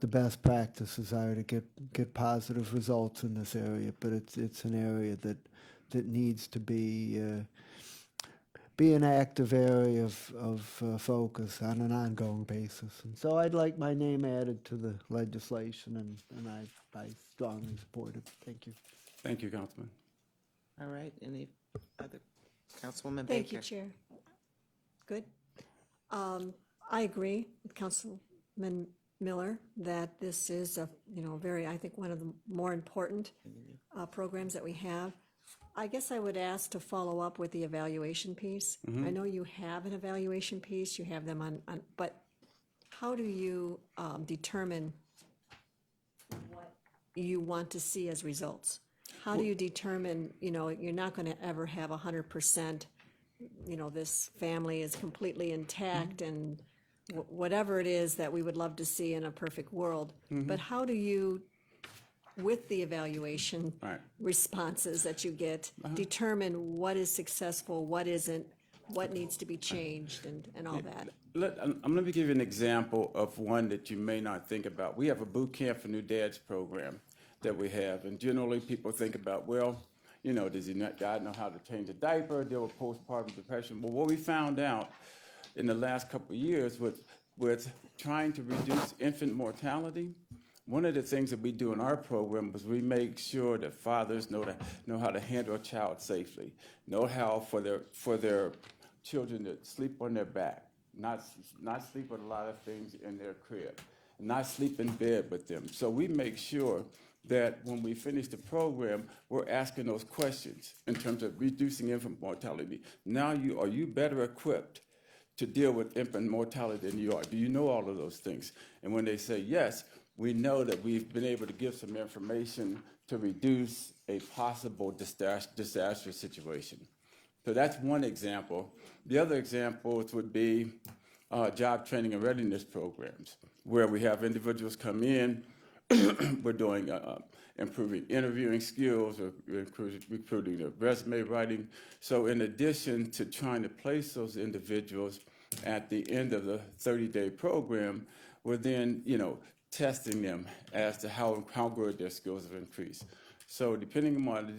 best practices are to get positive results in this area. But it's an area that needs to be an active area of focus on an ongoing basis. And so I'd like my name added to the legislation, and I strongly support it. Thank you. Thank you, Councilman. All right, any other? Councilwoman Baker. Thank you, Chair. Good. I agree with Councilman Miller that this is a, I think one of the more important programs that we have. I guess I would ask to follow up with the evaluation piece. I know you have an evaluation piece, you have them on but how do you determine what you want to see as results? How do you determine, you're not going to ever have 100%, this family is completely intact and whatever it is that we would love to see in a perfect world. But how do you, with the evaluation responses that you get, determine what is successful, what isn't, what needs to be changed, and all that? Let me give you an example of one that you may not think about. We have a boot camp for new dads program that we have, and generally people think about, well, does God know how to change a diaper, deal with postpartum depression? Well, what we found out in the last couple of years was with trying to reduce infant mortality, one of the things that we do in our program is we make sure that fathers know how to handle a child safely, know how for their children to sleep on their back, not sleep with a lot of things in their crib, not sleep in bed with them. So we make sure that when we finish the program, we're asking those questions in terms of reducing infant mortality. Now are you better equipped to deal with infant mortality than you are? Do you know all of those things? And when they say yes, we know that we've been able to give some information to reduce a possible disastrous situation. So that's one example. The other examples would be job training and readiness programs, where we have individuals come in. We're doing improving interviewing skills, or recruiting their resume writing. So in addition to trying to place those individuals at the end of the 30-day program, we're then, testing them as to how good their skills have increased. So depending on the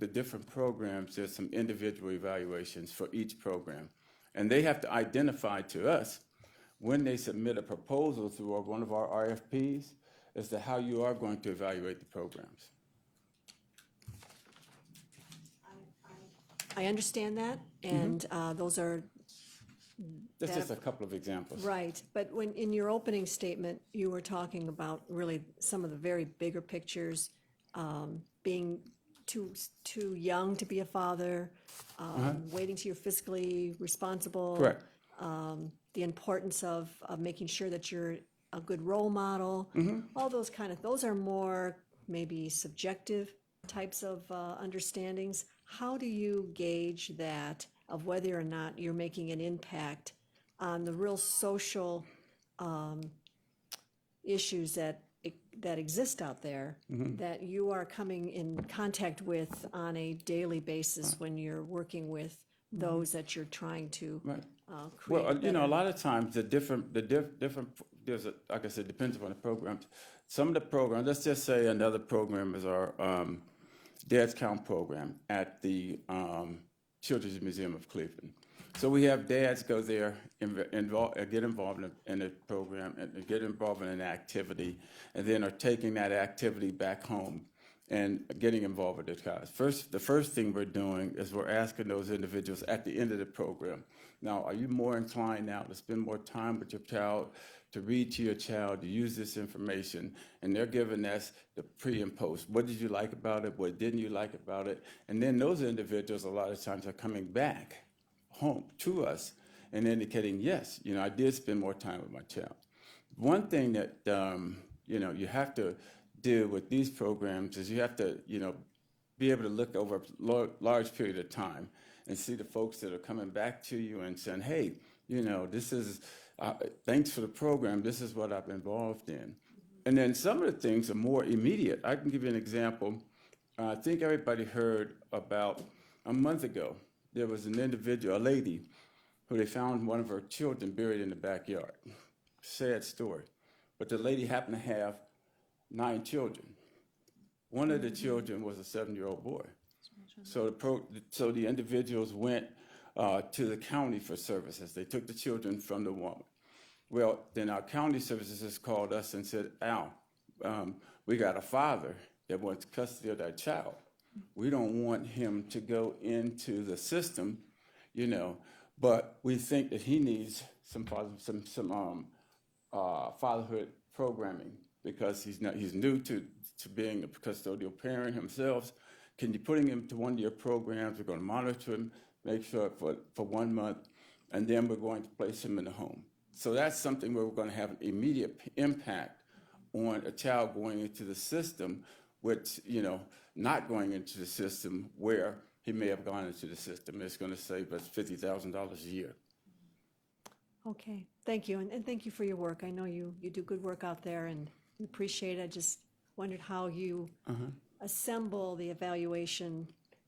different programs, there's some individual evaluations for each program. And they have to identify to us when they submit a proposal through one of our RFPs as to how you are going to evaluate the programs. I understand that, and those are That's just a couple of examples. right. But when, in your opening statement, you were talking about really some of the very bigger pictures, being too young to be a father, waiting till you're fiscally responsible. Correct. The importance of making sure that you're a good role model. All those those are more maybe subjective types of understandings. How do you gauge that, of whether or not you're making an impact on the real social issues that exist out there, that you are coming in contact with on a daily basis when you're working with those that you're trying to create? Well, a lot of times there's like I said, depends upon the programs. Some of the programs, let's just say another program is our Dad's Count program at the Children's Museum of Cleveland. So we have dads go there, get involved in the program, and get involved in an activity, and then are taking that activity back home and getting involved with their child. The first thing we're doing is we're asking those individuals at the end of the program, now, are you more inclined now to spend more time with your child, to read to your child, to use this information? And they're giving us the pre and post. What did you like about it? What didn't you like about it? And then those individuals a lot of times are coming back home to us and indicating, yes, I did spend more time with my child. One thing that, you have to do with these programs is you have to, be able to look over a large period of time and see the folks that are coming back to you and saying, hey, this is, thanks for the program, this is what I've been involved in. And then some of the things are more immediate. I can give you an example. I think everybody heard about a month ago, there was an individual, a lady, who they found one of her children buried in the backyard. Sad story. But the lady happened to have 9 children. One of the children was a 7-year-old boy. So the individuals went to the county for services. They took the children from the woman. Well, then our county services called us and said, Al, we got a father that wants custody of that child. We don't want him to go into the system, but we think that he needs some fatherhood programming because he's new to being a custodial parent himself. Can you put him to one of your programs? We're going to monitor him, make sure for 1 month, and then we're going to place him in the home. So that's something where we're going to have an immediate impact on a child going into the system, which, not going into the system where he may have gone into the system. It's going to save us $50,000 a year. Okay, thank you, and thank you for your work. I know you do good work out there, and we appreciate it. I just wondered how you assemble the evaluation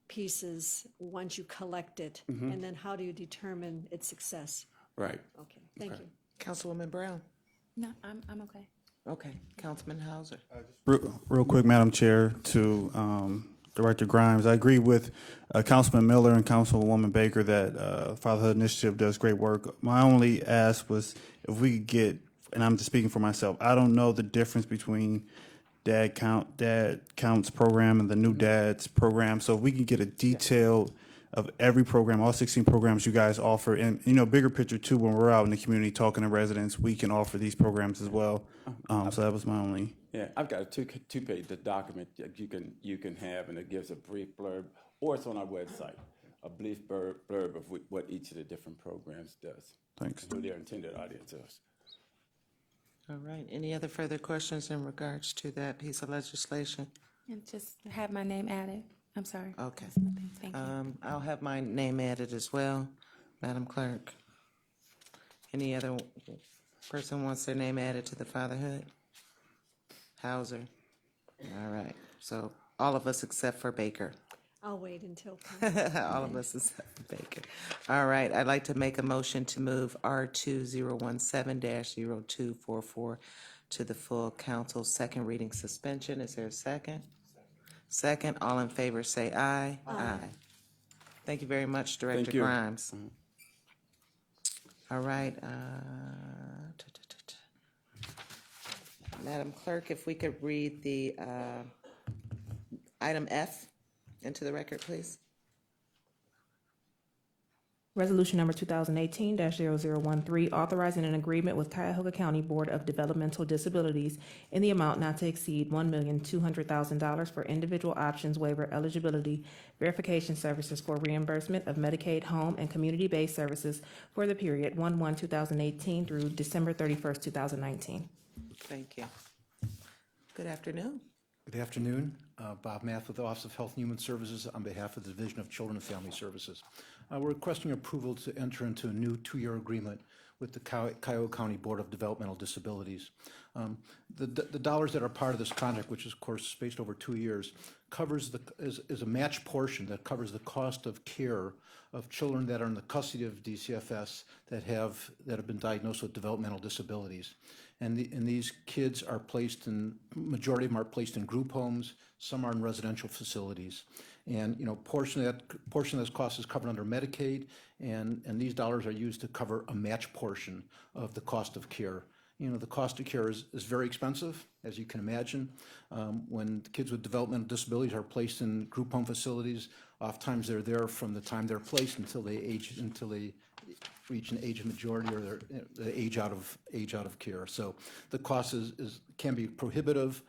pieces once you collect it, and then how do you determine its success? Right. Okay, thank you. Councilwoman Brown? No, I'm okay. Okay, Councilman Hauser? Real quick, Madam Chair, to Director Grimes. I agree with Councilman Miller and Councilwoman Baker that Fatherhood Initiative does great work. My only ask was if we could get, and I'm just speaking for myself, I don't know the difference between Dad Counts program and the New Dads program. So if we can get a detailed of every program, all 16 programs you guys offer, and bigger picture too, when we're out in the community talking to residents, we can offer these programs as well. So that was my only. Yeah, I've got a two-page document that you can have, and it gives a brief blurb, or it's on our website, a brief blurb of what each of the different programs does. Thanks. And who their intended audience is. All right, any other further questions in regards to that piece of legislation? And just have my name added. I'm sorry. Okay. Thank you. I'll have my name added as well, Madam Clerk. Any other person wants their name added to the Fatherhood? Hauser. All right, so all of us except for Baker. I'll wait until. All of us except for Baker. All right, I'd like to make a motion to move R2017-0244 to the full council second reading suspension. Is there a second? Second, all in favor say aye. Aye. Thank you very much, Director Thank you. Grimes. All right. Madam Clerk, if we could read the item F into the record, please. Resolution number 2018-0013, authorizing an agreement with Cuyahoga County Board of Developmental Disabilities in the amount not to exceed $1,200,000 for individual options waiver eligibility verification services for reimbursement of Medicaid home and community-based services for the period 1/1/2018 through December 31st, 2019. Thank you. Good afternoon. Good afternoon. Bob Math with the Office of Health and Human Services on behalf of the Division of Children and Family Services. We're requesting approval to enter into a new 2-year agreement with the Cuyahoga County Board of Developmental Disabilities. The dollars that are part of this contract, which is of course spaced over 2 years, covers is a match portion that covers the cost of care of children that are in the custody of DCFS that have been diagnosed with developmental disabilities. And these kids are majority of them are placed in group homes, some are in residential facilities. And, portion of this cost is covered under Medicaid, and these dollars are used to cover a match portion of the cost of care. The cost of care is very expensive, as you can imagine. When kids with developmental disabilities are placed in group home facilities, oftentimes they're there from the time they're placed until they reach an age of majority or they age out of care. So the cost can be prohibitive.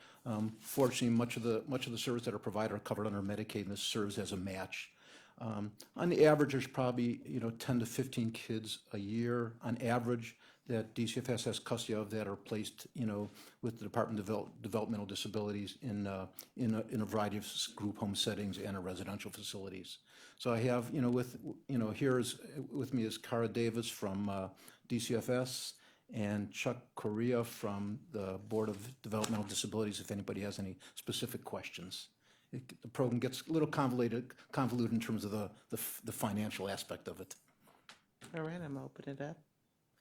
Fortunately, much of the services that are provided are covered under Medicaid, and this serves as a match. On the average, there's probably 10 to 15 kids a year on average that DCFS has custody of that are placed with the Department of Developmental Disabilities in a variety of group home settings and in residential facilities. So I have here with me is Cara Davis from DCFS and Chuck Correa from the Board of Developmental Disabilities. If anybody has any specific questions. The program gets a little convoluted in terms of the financial aspect of it. All right, I'm gonna open it up.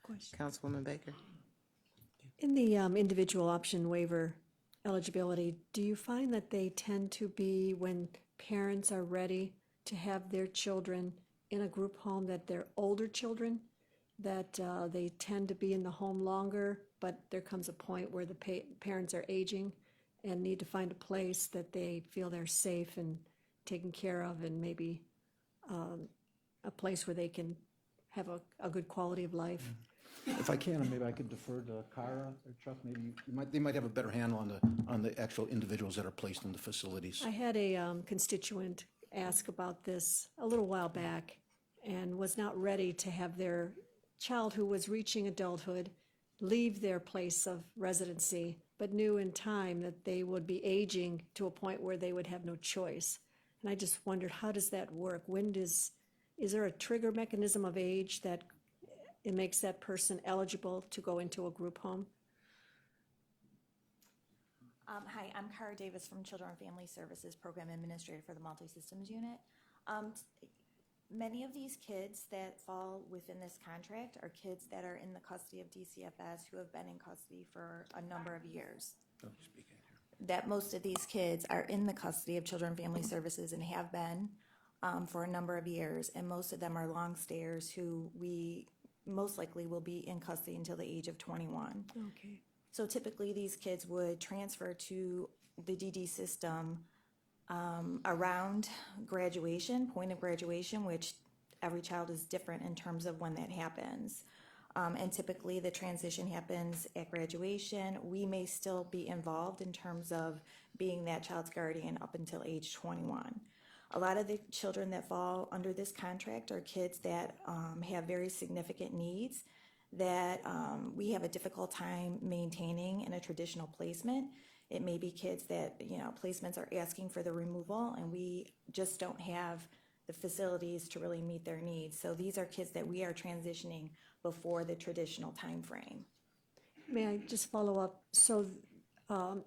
Question. Councilwoman Baker. In the individual option waiver eligibility, do you find that they tend to be when parents are ready to have their children in a group home, that they're older children, that they tend to be in the home longer, but there comes a point where the parents are aging and need to find a place that they feel they're safe and taken care of, and maybe a place where they can have a good quality of life? If I can, maybe I could defer to Cara or Chuck. Maybe they might have a better handle on the actual individuals that are placed in the facilities. I had a constituent ask about this a little while back and was not ready to have their child who was reaching adulthood leave their place of residency, but knew in time that they would be aging to a point where they would have no choice. And I just wondered, how does that work? Is there a trigger mechanism of age that it makes that person eligible to go into a group home? Hi, I'm Cara Davis from Children and Family Services Program Administrator for the Multi-Systems Unit. Many of these kids that fall within this contract are kids that are in the custody of DCFS who have been in custody for a number of years. that most of these kids are in the custody of Children and Family Services and have been for a number of years, and most of them are long stayers who we most likely will be in custody until the age of 21. Okay. So typically, these kids would transfer to the DD system around graduation, point of graduation, which every child is different in terms of when that happens. And typically, the transition happens at graduation. We may still be involved in terms of being that child's guardian up until age 21. A lot of the children that fall under this contract are kids that have very significant needs that we have a difficult time maintaining in a traditional placement. It may be kids that, placements are asking for the removal, and we just don't have the facilities to really meet their needs. So these are kids that we are transitioning before the traditional time frame. May I just follow up? So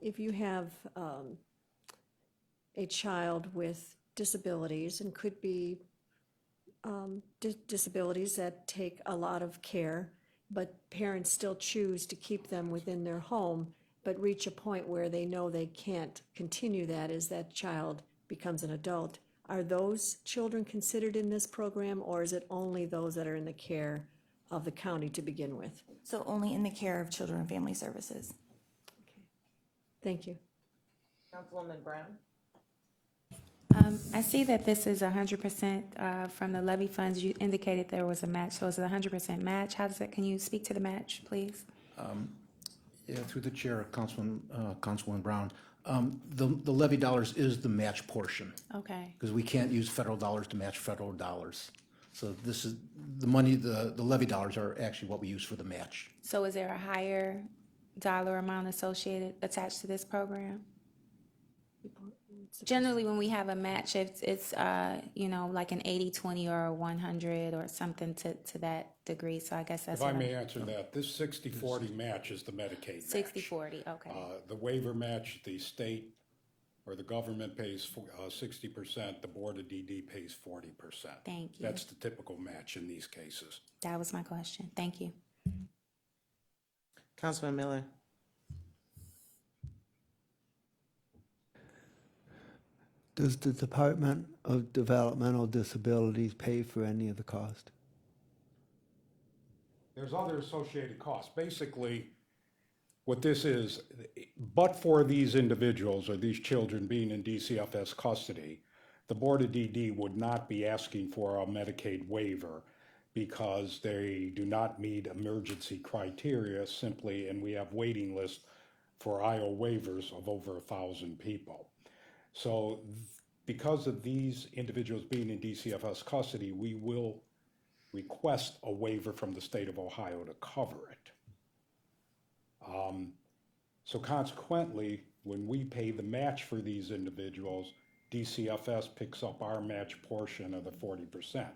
if you have a child with disabilities, and could be disabilities that take a lot of care, but parents still choose to keep them within their home, but reach a point where they know they can't continue that as that child becomes an adult. Are those children considered in this program, or is it only those that are in the care of the county to begin with? So only in the care of Children and Family Services. Thank you. Councilwoman Brown? I see that this is 100% from the levy funds. You indicated there was a match, so is it 100% match? How does that, can you speak to the match, please? Yeah, through the chair, Councilwoman Brown. The levy dollars is the match portion, Okay. because we can't use federal dollars to match federal dollars. So this is, the money, the levy dollars are actually what we use for the match. So is there a higher dollar amount attached to this program? Generally, when we have a match, it's like an 80-20 or a 100 or something to that degree. So I guess that's. If I may answer that, this 60-40 match is the Medicaid match. 60-40, okay. The waiver match, the state or the government pays 60%, the Board of DD pays 40%. Thank you. That's the typical match in these cases. That was my question. Thank you. Councilman Miller? Does the Department of Developmental Disabilities pay for any of the cost? There's other associated costs. Basically, what this is, but for these individuals or these children being in DCFS custody, the Board of DD would not be asking for a Medicaid waiver because they do not meet emergency criteria simply, and we have waiting lists for IO waivers of over 1,000 people. So because of these individuals being in DCFS custody, we will request a waiver from the state of Ohio to cover it. So consequently, when we pay the match for these individuals, DCFS picks up our match portion of the 40%.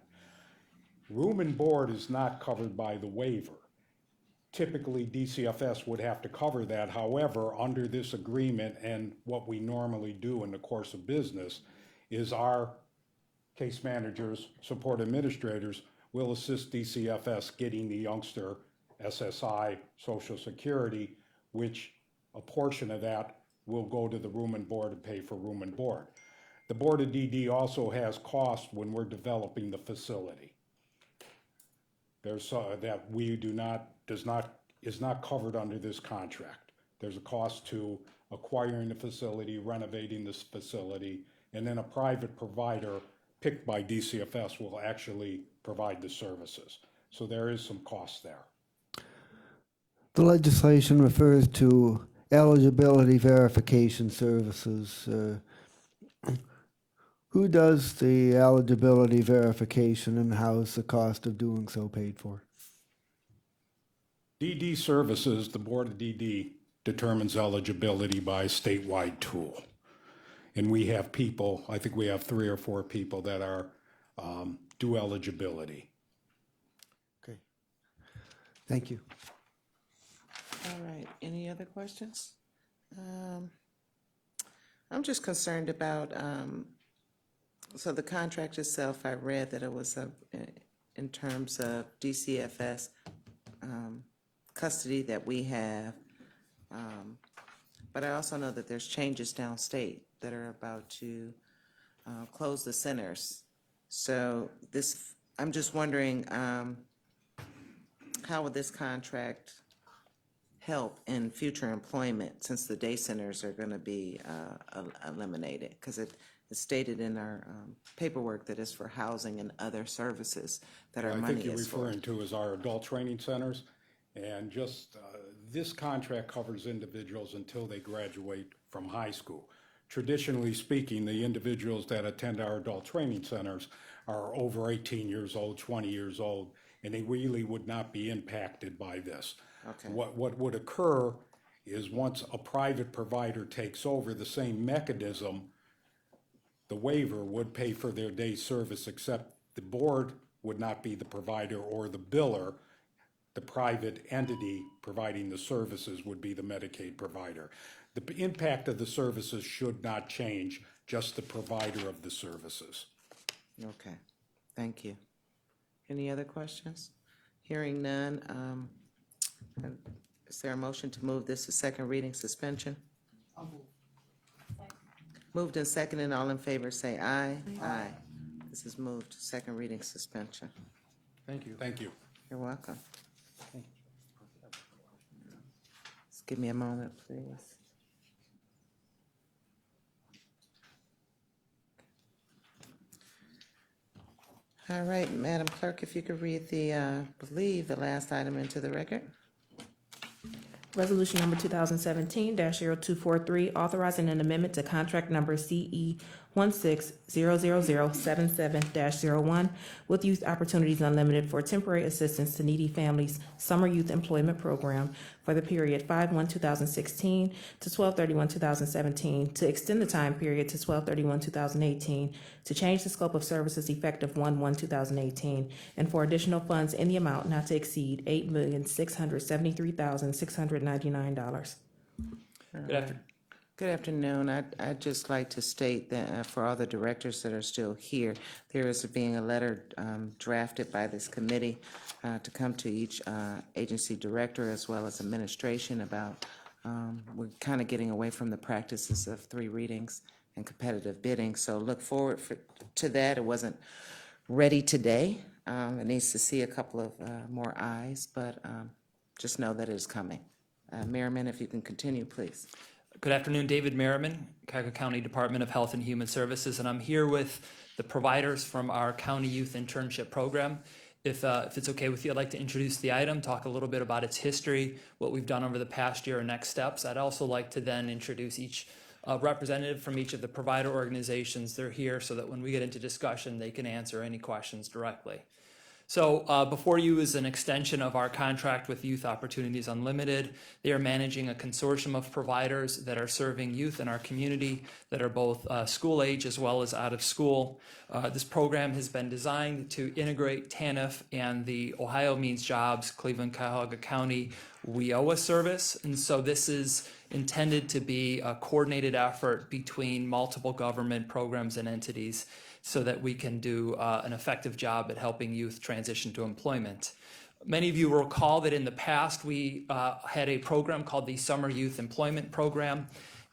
Room and board is not covered by the waiver. Typically, DCFS would have to cover that. However, under this agreement and what we normally do in the course of business is our case managers, support administrators will assist DCFS getting the youngster SSI, Social Security, which a portion of that will go to the room and board and pay for room and board. The Board of DD also has costs when we're developing the facility. There's that we is not covered under this contract. There's a cost to acquiring the facility, renovating this facility, and then a private provider picked by DCFS will actually provide the services. So there is some cost there. The legislation refers to eligibility verification services. Who does the eligibility verification, and how is the cost of doing so paid for? DD services, the Board of DD determines eligibility by a statewide tool. And we have people, I think we have 3 or 4 people that are do eligibility. Okay. Thank you. All right, any other questions? I'm just concerned about, so the contract itself, I read that it was in terms of DCFS custody that we have. But I also know that there's changes downstate that are about to close the centers. So this, I'm just wondering, how would this contract help in future employment since the day centers are going to be eliminated? Because it's stated in our paperwork that it's for housing and other services that our I money think you're is for. referring to is our adult training centers. And just, this contract covers individuals until they graduate from high school. Traditionally speaking, the individuals that attend our adult training centers are over 18 years old, 20 years old, and they really would not be impacted by this. Okay. What would occur is once a private provider takes over, the same mechanism, the waiver would pay for their day service, except the board would not be the provider or the biller. The private entity providing the services would be the Medicaid provider. The impact of the services should not change, just the provider of the services. Okay, thank you. Any other questions? Hearing none, is there a motion to move this to second reading suspension? Moved and seconded, all in favor say aye. Aye. This is moved to second reading suspension. Thank you. Thank you. You're welcome. Just give me a moment, please. All right, Madam Clerk, if you could read the, believe the last item into the record. Resolution number 2017-0243, authorizing an amendment to contract number CE 16000077-01 with Youth Opportunities Unlimited for temporary assistance to needy families summer youth employment program for the period 5/1/2016 to 12/31/2017, to extend the time period to 12/31/2018, to change the scope of services effective 1/1/2018, and for additional funds in the amount not to exceed $8,673,699. Good afternoon. I'd just like to state that for all the directors that are still here, there is being a letter drafted by this committee to come to each agency director as well as administration about, we're kind of getting away from the practices of 3 readings and competitive bidding. So look forward to that. It wasn't ready today. It needs to see a couple of more eyes, but just know that it is coming. Merriman, if you can continue, please. Good afternoon, David Merriman, Cuyahoga County Department of Health and Human Services, and I'm here with the providers from our county youth internship program. If it's okay with you, I'd like to introduce the item, talk a little bit about its history, what we've done over the past year, and next steps. I'd also like to then introduce each representative from each of the provider organizations. They're here so that when we get into discussion, they can answer any questions directly. So before you is an extension of our contract with Youth Opportunities Unlimited. They are managing a consortium of providers that are serving youth in our community that are both school age as well as out of school. This program has been designed to integrate TANF and the Ohio Means Jobs Cleveland-Cuyahoga County WIOA service. And so this is intended to be a coordinated effort between multiple government programs and entities, so that we can do an effective job at helping youth transition to employment. Many of you will recall that in the past we had a program called the Summer Youth Employment Program,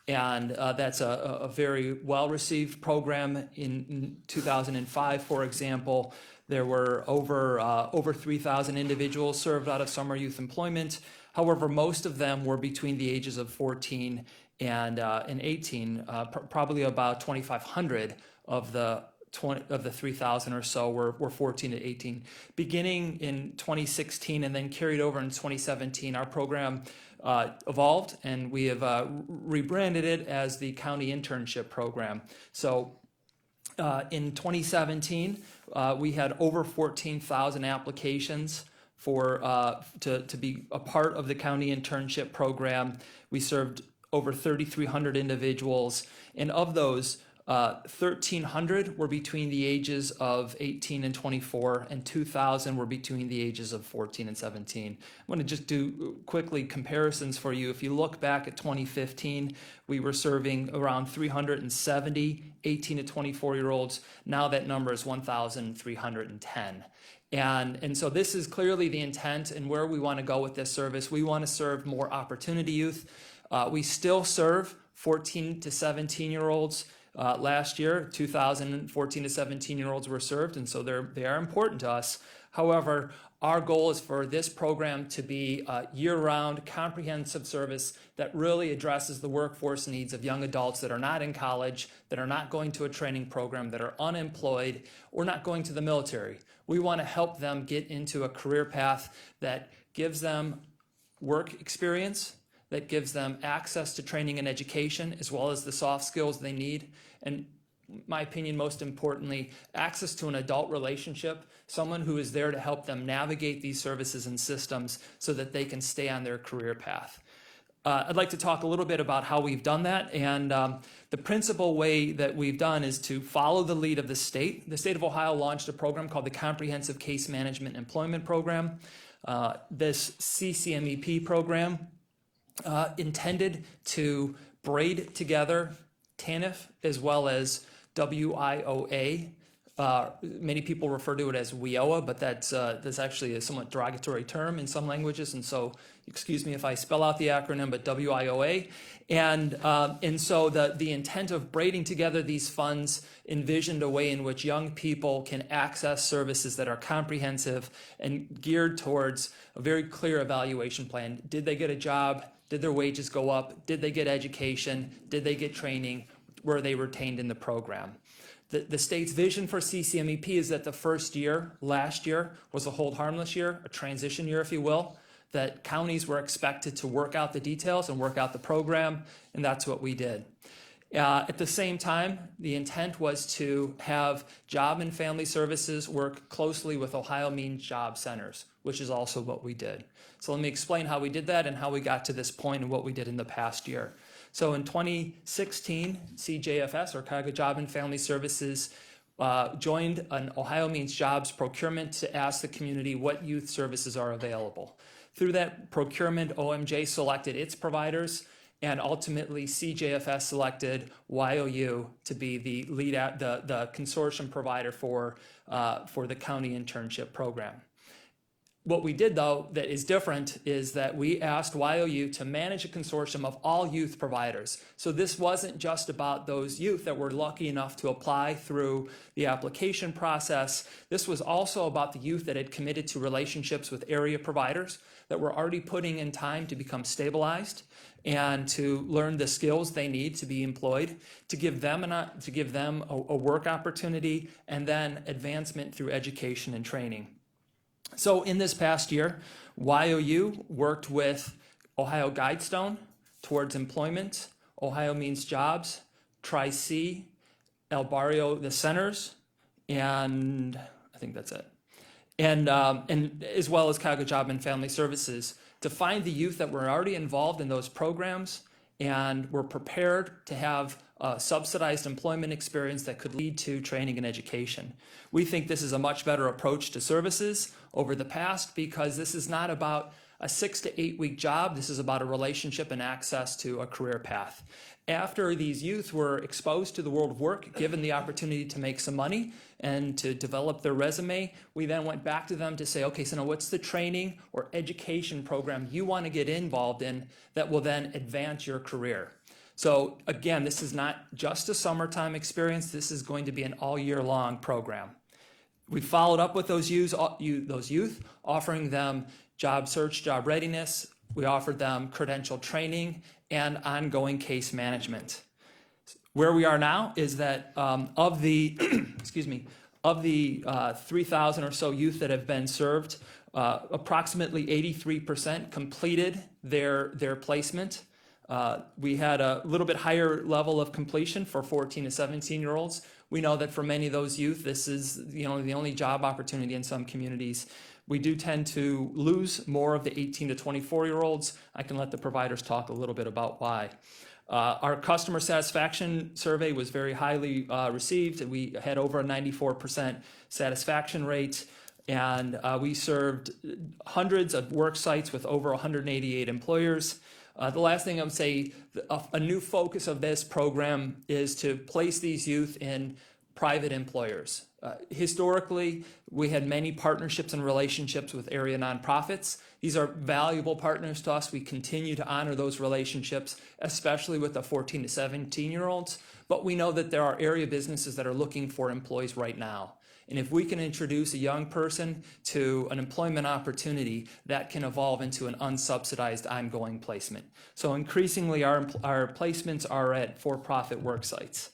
and that's a very well-received program. In 2005, for example, there were over 3,000 individuals served out of summer youth employment. However, most of them were between the ages of 14 and 18. Probably about 2,500 of the 3,000 or so were 14 to 18. Beginning in 2016 and then carried over in 2017, our program evolved, and we have rebranded it as the County Internship Program. So in 2017, we had over 14,000 applications to be a part of the County Internship Program. We served over 3,300 individuals, and of those, 1,300 were between the ages of 18 and 24, and 2,000 were between the ages of 14 and 17. I want to just do quickly comparisons for you. If you look back at 2015, we were serving around 370 18 to 24-year-olds. Now that number is 1,310. And so this is clearly the intent and where we want to go with this service. We want to serve more opportunity youth. We still serve 14 to 17-year-olds. Last year, 2,014 to 17-year-olds were served, and so they are important to us. However, our goal is for this program to be a year-round, comprehensive service that really addresses the workforce needs of young adults that are not in college, that are not going to a training program, that are unemployed, or not going to the military. We want to help them get into a career path that gives them work experience, that gives them access to training and education, as well as the soft skills they need, and in my opinion, most importantly, access to an adult relationship, someone who is there to help them navigate these services and systems so that they can stay on their career path. I'd like to talk a little bit about how we've done that, and the principal way that we've done is to follow the lead of the state. The state of Ohio launched a program called the Comprehensive Case Management Employment Program. This CCMEP program intended to braid together TANF as well as WIOA. Many people refer to it as WIOA, but that's actually a somewhat derogatory term in some languages, and so excuse me if I spell out the acronym, but WIOA. And so the intent of braiding together these funds envisioned a way in which young people can access services that are comprehensive and geared towards a very clear evaluation plan. Did they get a job? Did their wages go up? Did they get education? Did they get training? Were they retained in the program? The state's vision for CCMEP is that the first year, last year, was a hold harmless year, a transition year, if you will, that counties were expected to work out the details and work out the program, and that's what we did. At the same time, the intent was to have Job and Family Services work closely with Ohio Means Job Centers, which is also what we did. So let me explain how we did that and how we got to this point and what we did in the past year. So in 2016, CJFS, or Cuyahoga Job and Family Services, joined an Ohio Means Jobs procurement to ask the community what youth services are available. Through that procurement, OMJ selected its providers, and ultimately CJFS selected YOU to be the lead the consortium provider for the county internship program. What we did, though, that is different is that we asked YOU to manage a consortium of all youth providers. So this wasn't just about those youth that were lucky enough to apply through the application process. This was also about the youth that had committed to relationships with area providers that were already putting in time to become stabilized and to learn the skills they need to be employed, to give them a work opportunity, and then advancement through education and training. So in this past year, YOU worked with Ohio Guidestone towards employment, Ohio Means Jobs, Tri-C, El Barrio, the centers, and I think that's it. And as well as Cuyahoga Job and Family Services to find the youth that were already involved in those programs and were prepared to have subsidized employment experience that could lead to training and education. We think this is a much better approach to services over the past because this is not about a 6 to 8 week job. This is about a relationship and access to a career path. After these youth were exposed to the world of work, given the opportunity to make some money and to develop their resume, we then went back to them to say, okay, so now what's the training or education program you want to get involved in that will then advance your career? So again, this is not just a summertime experience. This is going to be an all year long program. We followed up with those youth, offering them job search, job readiness. We offered them credential training and ongoing case management. Where we are now is that of the 3,000 or so youth that have been served, approximately 83% completed their placement. We had a little bit higher level of completion for 14 to 17-year-olds. We know that for many of those youth, this is the only job opportunity in some communities. We do tend to lose more of the 18 to 24-year-olds. I can let the providers talk a little bit about why. Our customer satisfaction survey was very highly received. We had over a 94% satisfaction rate, and we served hundreds of work sites with over 188 employers. The last thing I would say, a new focus of this program is to place these youth in private employers. Historically, we had many partnerships and relationships with area nonprofits. These are valuable partners to us. We continue to honor those relationships, especially with the 14 to 17-year-olds. But we know that there are area businesses that are looking for employees right now. And if we can introduce a young person to an employment opportunity, that can evolve into an unsubsidized ongoing placement. So increasingly, our placements are at for-profit work sites.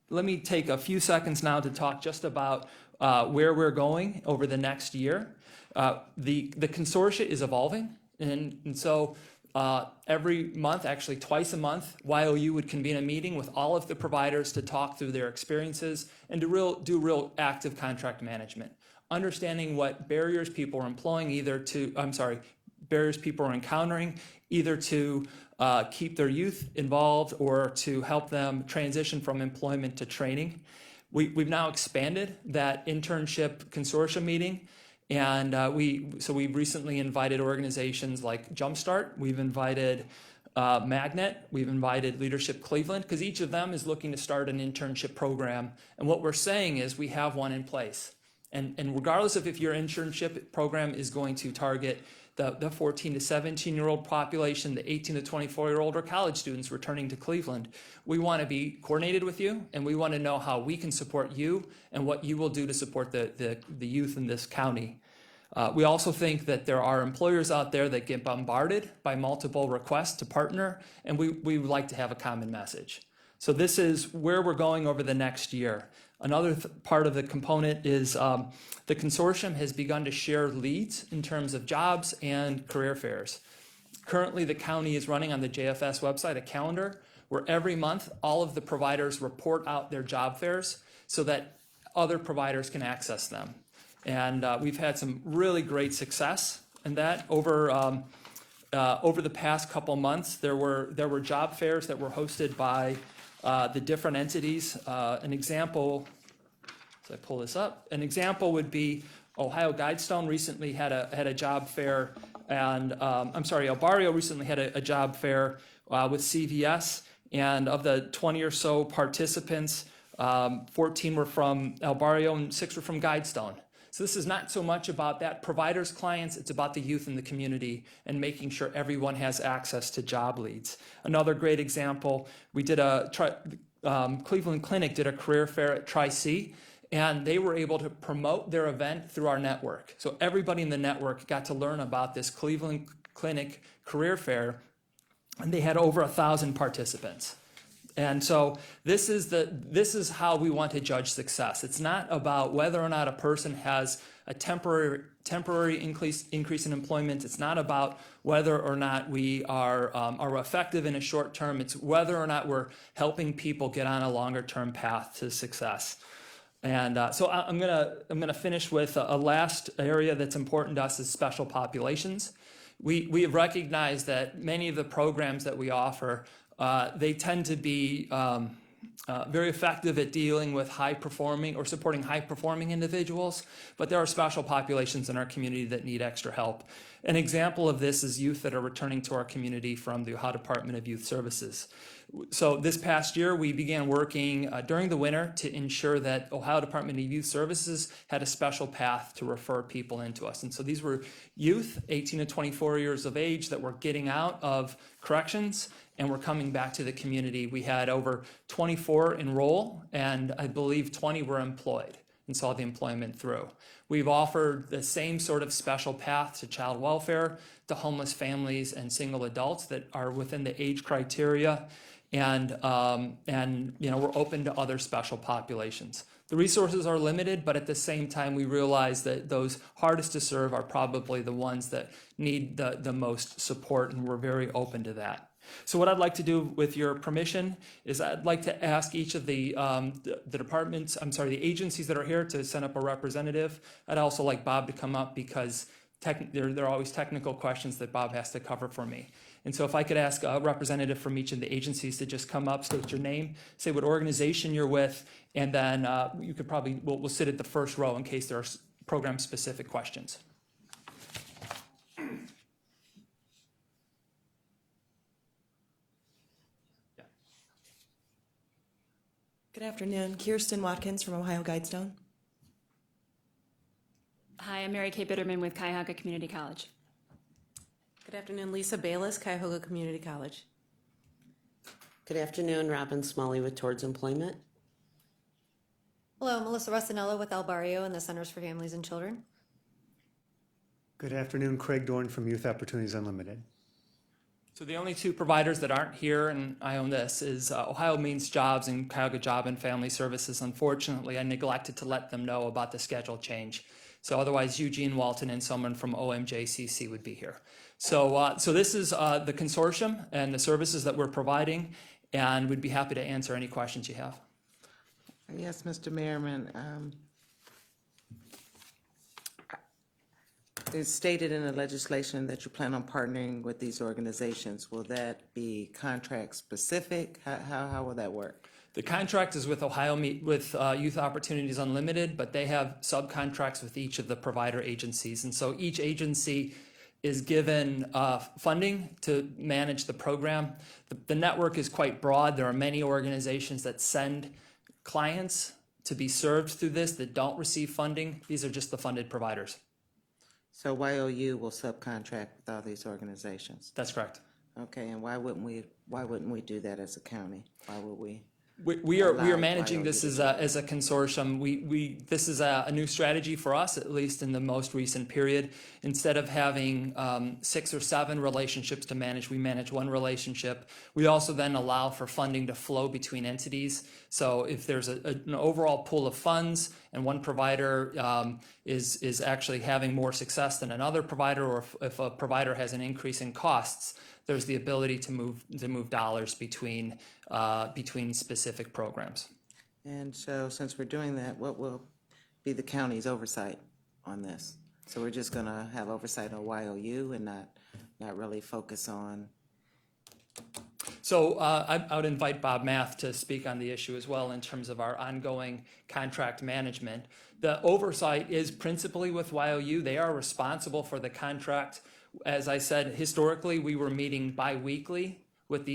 Let me take a few seconds now to talk just about where we're going over the next year. The consortia is evolving, and so every month, actually twice a month, YOU would convene a meeting with all of the providers to talk through their experiences and to do real active contract management, understanding what barriers people are encountering, either to keep their youth involved or to help them transition from employment to training. We've now expanded that internship consortium meeting, and we've recently invited organizations like Jumpstart. We've invited Magnet. We've invited Leadership Cleveland, because each of them is looking to start an internship program. And what we're saying is we have one in place. And regardless of if your internship program is going to target the 14 to 17-year-old population, the 18 to 24-year-old, or college students returning to Cleveland, we want to be coordinated with you, and we want to know how we can support you and what you will do to support the youth in this county. We also think that there are employers out there that get bombarded by multiple requests to partner, and we would like to have a common message. So this is where we're going over the next year. Another part of the component is the consortium has begun to share leads in terms of jobs and career fairs. Currently, the county is running on the JFS website a calendar where every month all of the providers report out their job fairs so that other providers can access them. And we've had some really great success in that. Over the past couple months, there were job fairs that were hosted by the different entities. An example, as I pull this up, an example would be Ohio Guidestone recently had a job fair, and El Barrio recently had a job fair with CVS, and of the 20 or so participants, 14 were from El Barrio and 6 were from Guidestone. So this is not so much about that provider's clients, it's about the youth in the community and making sure everyone has access to job leads. Another great example, we did Cleveland Clinic did a career fair at Tri-C, and they were able to promote their event through our network. So everybody in the network got to learn about this Cleveland Clinic career fair, and they had over 1,000 participants. And so this is how we want to judge success. It's not about whether or not a person has a temporary increase in employment. It's not about whether or not we are effective in a short term. It's whether or not we're helping people get on a longer term path to success. And so I'm gonna finish with a last area that's important to us is special populations. We have recognized that many of the programs that we offer, they tend to be very effective at dealing with high-performing or supporting high-performing individuals, but there are special populations in our community that need extra help. An example of this is youth that are returning to our community from the Ohio Department of Youth Services. So this past year, we began working during the winter to ensure that Ohio Department of Youth Services had a special path to refer people into us. And so these were youth, 18 to 24 years of age, that were getting out of corrections and were coming back to the community. We had over 24 enroll, and I believe 20 were employed and saw the employment through. We've offered the same sort of special path to child welfare, to homeless families and single adults that are within the age criteria, and we're open to other special populations. The resources are limited, but at the same time, we realize that those hardest to serve are probably the ones that need the most support, and we're very open to that. So what I'd like to do, with your permission, is I'd like to ask each of the departments, the agencies that are here to send up a representative. I'd also like Bob to come up because there are always technical questions that Bob has to cover for me. And so if I could ask a representative from each of the agencies to just come up, state your name, say what organization you're with, and then you could probably, we'll sit at the first row in case there are program-specific questions. Good Good afternoon. Kirsten Watkins from Ohio Guidestone. Hi, I'm Mary Kay Bitterman with Cuyahoga Community College. Good afternoon, Lisa Bayless, Cuyahoga Community College. Good afternoon, Robin Smalley with Towards Employment. Hello, Melissa Rossanello with El Barrio and the Centers for Families and Children. Good afternoon, Craig Dorn from Youth Opportunities Unlimited. So the only two providers that aren't here, and I own this, is Ohio Means Jobs and Cuyahoga Job and Family Services. Unfortunately, I neglected to let them know about the schedule change. So otherwise, Eugene Walton and someone from OMJCC would be here. So this is the consortium and the services that we're providing, and we'd be happy to answer any questions you have. Yes, Mr. Merriman. It's stated in the legislation that you plan on partnering with these organizations. Will that be contract specific? How will that work? The contract is with Youth Opportunities Unlimited, but they have subcontracts with each of the provider agencies. And so each agency is given funding to manage the program. The network is quite broad. There are many organizations that send clients to be served through this that don't receive funding. These are just the funded providers. So YOU will subcontract with all these organizations? That's correct. Okay, and why wouldn't we do that as a county? Why would we? We are managing this as a consortium. This is a new strategy for us, at least in the most recent period. Instead of having 6 or 7 relationships to manage, we manage one relationship. We also then allow for funding to flow between entities. So if there's an overall pool of funds and one provider is actually having more success than another provider, or if a provider has an increase in costs, there's the ability to move dollars between specific programs. And so since we're doing that, what will be the county's oversight on this? So we're just going to have oversight on YOU and not really focus on. So I would invite Bob Math to speak on the issue as well in terms of our ongoing contract management. The oversight is principally with YOU. They are responsible for the contract. As I said, historically, we were meeting bi-weekly with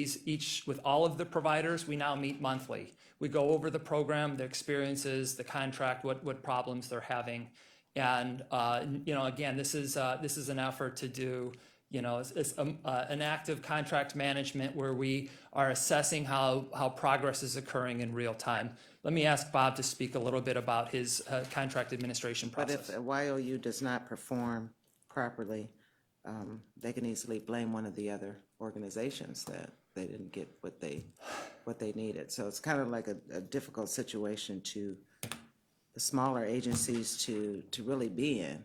with all of the providers. We now meet monthly. We go over the program, the experiences, the contract, what problems they're having. And, again, this is an effort to do, an active contract management where we are assessing how progress is occurring in real time. Let me ask Bob to speak a little bit about his contract administration process. But if YOU does not perform properly, they can easily blame one of the other organizations that they didn't get what they needed. So it's kind of like a difficult situation to the smaller agencies to really be in.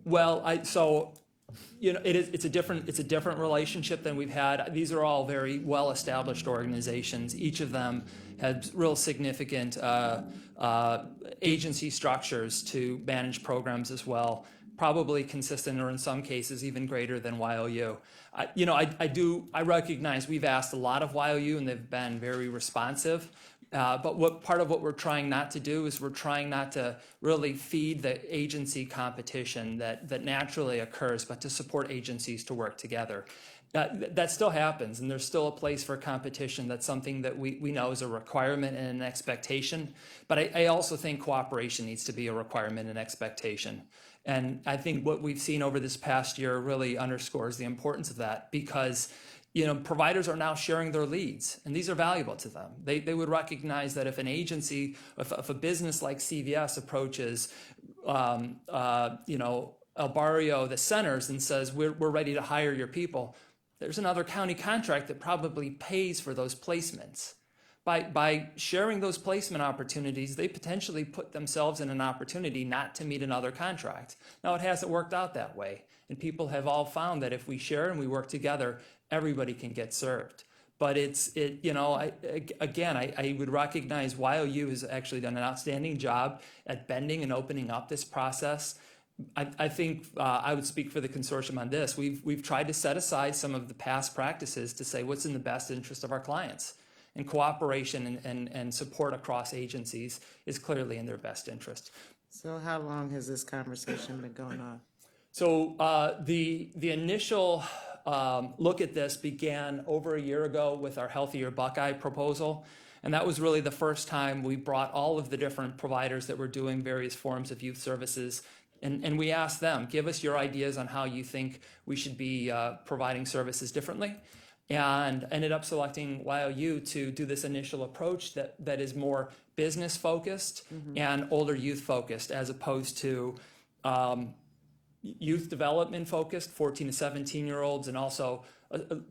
Well, it's a different relationship than we've had. These are all very well-established organizations. Each of them has real significant agency structures to manage programs as well. Probably consistent, or in some cases even greater than YOU. I recognize we've asked a lot of YOU and they've been very responsive. But part of what we're trying not to do is we're trying not to really feed the agency competition that naturally occurs, but to support agencies to work together. That still happens, and there's still a place for competition. That's something that we know is a requirement and an expectation. But I also think cooperation needs to be a requirement and expectation. And I think what we've seen over this past year really underscores the importance of that, because providers are now sharing their leads, and these are valuable to them. They would recognize that if an agency, if a business like CVS approaches, El Barrio, the centers, and says, we're ready to hire your people, there's another county contract that probably pays for those placements. By sharing those placement opportunities, they potentially put themselves in an opportunity not to meet another contract. Now, it hasn't worked out that way, and people have all found that if we share and we work together, everybody can get served. But I would recognize YOU has actually done an outstanding job at bending and opening up this process. I think I would speak for the consortium on this. We've tried to set aside some of the past practices to say what's in the best interest of our clients. And cooperation and support across agencies is clearly in their best interest. So how long has this conversation been going on? So the initial look at this began over a year ago with our Healthier Buckeye proposal. And that was really the first time we brought all of the different providers that were doing various forms of youth services. And we asked them, give us your ideas on how you think we should be providing services differently. And ended up selecting YOU to do this initial approach that is more business focused and older youth focused, as opposed to youth development focused, 14 to 17-year-olds, and also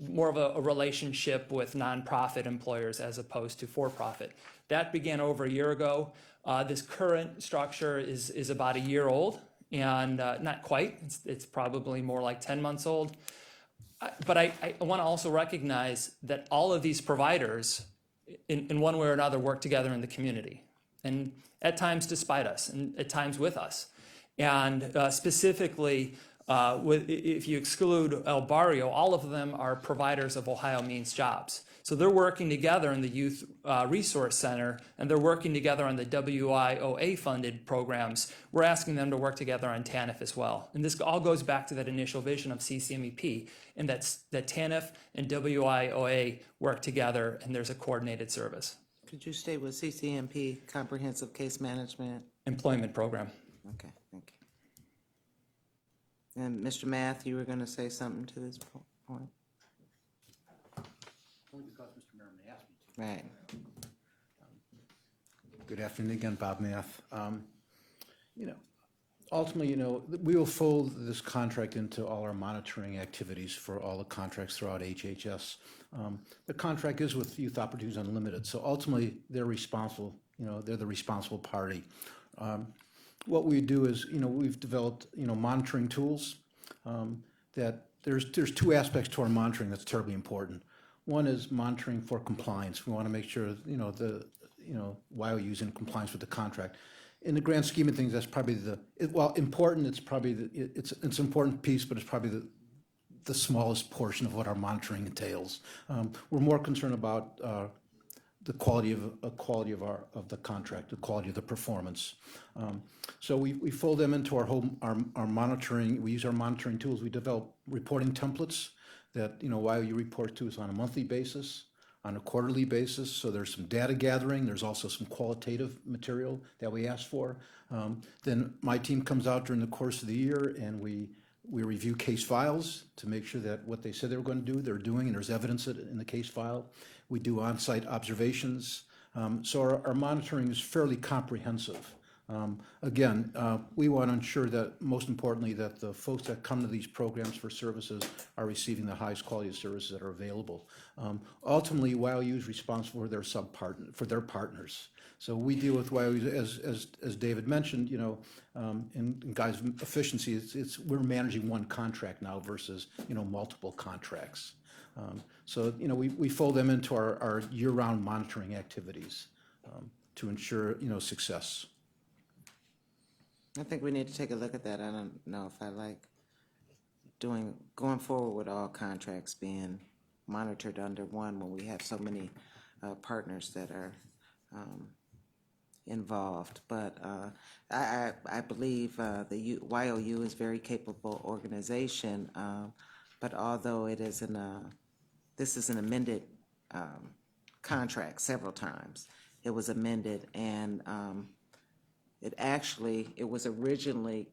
more of a relationship with nonprofit employers as opposed to for-profit. That began over a year ago. This current structure is about a year old, and not quite. It's probably more like 10 months old. But I want to also recognize that all of these providers, in one way or another, work together in the community, and at times despite us, and at times with us. And specifically, if you exclude El Barrio, all of them are providers of Ohio Means Jobs. So they're working together in the Youth Resource Center, and they're working together on the WIOA-funded programs. We're asking them to work together on TANF as well. And this all goes back to that initial vision of CCMEP, and that TANF and WIOA work together, and there's a coordinated service. Could you state what CCMP, Comprehensive Case Management? Employment program. Okay, thank you. And Mr. Math, you were going to say something to this point? Only because Mr. Merriman asked me to. Right. Good afternoon again, Bob Math. Ultimately, we will fold this contract into all our monitoring activities for all the contracts throughout HHS. The contract is with Youth Opportunities Unlimited, so ultimately they're responsible. They're the responsible party. What we do is, we've developed, monitoring tools that there's two aspects to our monitoring that's terribly important. One is monitoring for compliance. We want to make sure, YOU's in compliance with the contract. In the grand scheme of things, that's probably important. It's probably it's an important piece, but it's probably the smallest portion of what our monitoring entails. We're more concerned about the quality of the contract, the quality of the performance. So we fold them into our monitoring. We use our monitoring tools. We develop reporting templates that YOU report to us on a monthly basis, on a quarterly basis. So there's some data gathering. There's also some qualitative material that we ask for. Then my team comes out during the course of the year, and we review case files to make sure that what they said they were going to do, they're doing, and there's evidence in the case file. We do on-site observations. So our monitoring is fairly comprehensive. Again, we want to ensure that, most importantly, that the folks that come to these programs for services are receiving the highest quality of services that are available. Ultimately, YOU is responsible for their partners. So we deal with YOU, as David mentioned, in guise of efficiency, we're managing one contract now versus, multiple contracts. So we fold them into our year-round monitoring activities to ensure, success. I think we need to take a look at that. I don't know if I like going forward with all contracts being monitored under one when we have so many partners that are involved. But I believe the YOU is a very capable organization, but although this is an amended contract several times, it was amended, and it was originally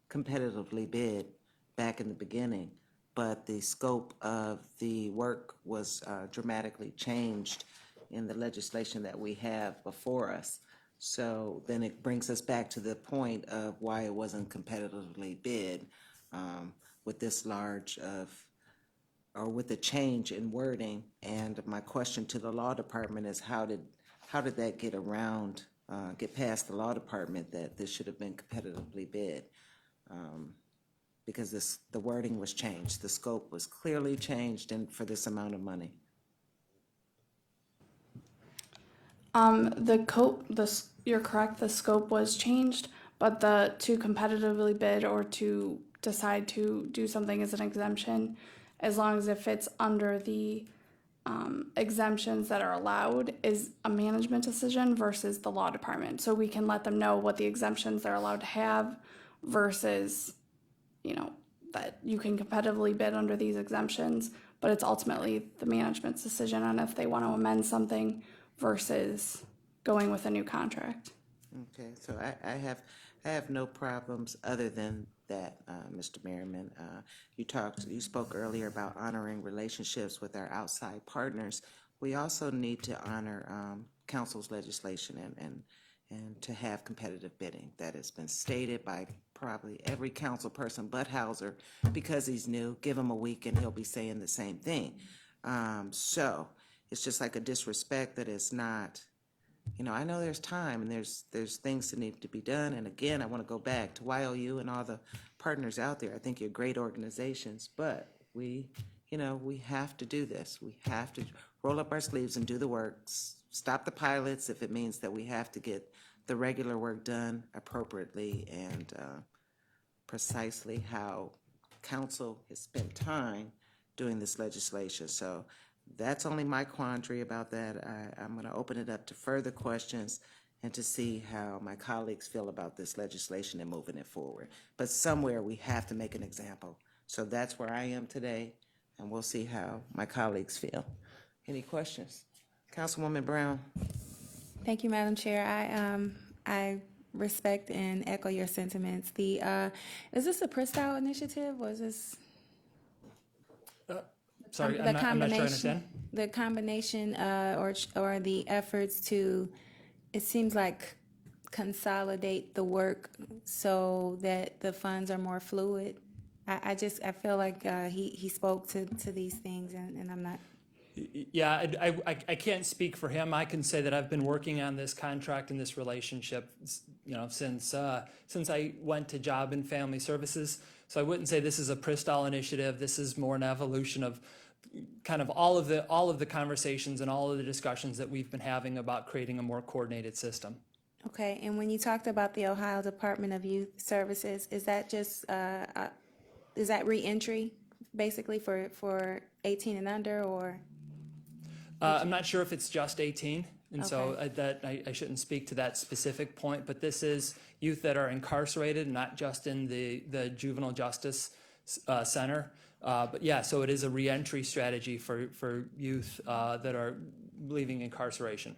competitively bid back in the beginning, but the scope of the work was dramatically changed in the legislation that we have before us. So then it brings us back to the point of why it wasn't competitively bid with this with the change in wording. And my question to the law department is how did that get past the law department that this should have been competitively bid? Because the wording was changed. The scope was clearly changed for this amount of money. You're correct, the scope was changed, but to competitively bid or to decide to do something as an exemption, as long as it fits under the exemptions that are allowed, is a management decision versus the law department. So we can let them know what the exemptions they're allowed to have versus, that you can competitively bid under these exemptions, but it's ultimately the management's decision on if they want to amend something versus going with a new contract. Okay, so I have no problems other than that, Mr. Merriman. You spoke earlier about honoring relationships with our outside partners. We also need to honor council's legislation and to have competitive bidding. That has been stated by probably every council person but Hauser, because he's new. Give him a week and he'll be saying the same thing. So it's just like a disrespect that it's not. I know there's time and there's things that need to be done. And again, I want to go back to YOU and all the partners out there. I think you're great organizations, but we have to do this. We have to roll up our sleeves and do the work. Stop the pilots if it means that we have to get the regular work done appropriately and precisely how council has spent time doing this legislation. So that's only my quandary about that. I'm going to open it up to further questions and to see how my colleagues feel about this legislation and moving it forward. But somewhere we have to make an example. So that's where I am today, and we'll see how my colleagues feel. Any questions? Councilwoman Brown. Thank you, Madam Chair. I respect and echo your sentiments. Is this a Pristyle initiative, or is this? Sorry, I'm not sure I understand. The combination or the efforts to, it seems like, consolidate the work so that the funds are more fluid. I feel like he spoke to these things, and I'm not. Yeah, I can't speak for him. I can say that I've been working on this contract and this relationship, since I went to Job and Family Services. So I wouldn't say this is a Pristyle initiative. This is more an evolution of kind of all of the conversations and all of the discussions that we've been having about creating a more coordinated system. Okay, and when you talked about the Ohio Department of Youth Services, is that just is that reentry basically for 18 and under, or? I'm not sure if it's just 18, and so Okay. I shouldn't speak to that specific point, but this is youth that are incarcerated, not just in the juvenile justice center. But yeah, so it is a reentry strategy for youth that are leaving incarceration.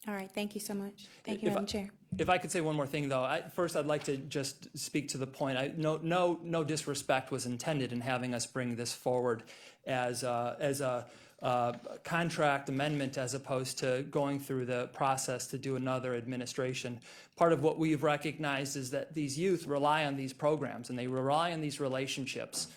All right, thank you so much. Thank you, Madam Chair. If I could say one more thing, though, first I'd like to just speak to the point. No disrespect was intended in having us bring this forward as a contract amendment as opposed to going through the process to do another administration. Part of what we've recognized is that these youth rely on these programs and they rely on these relationships,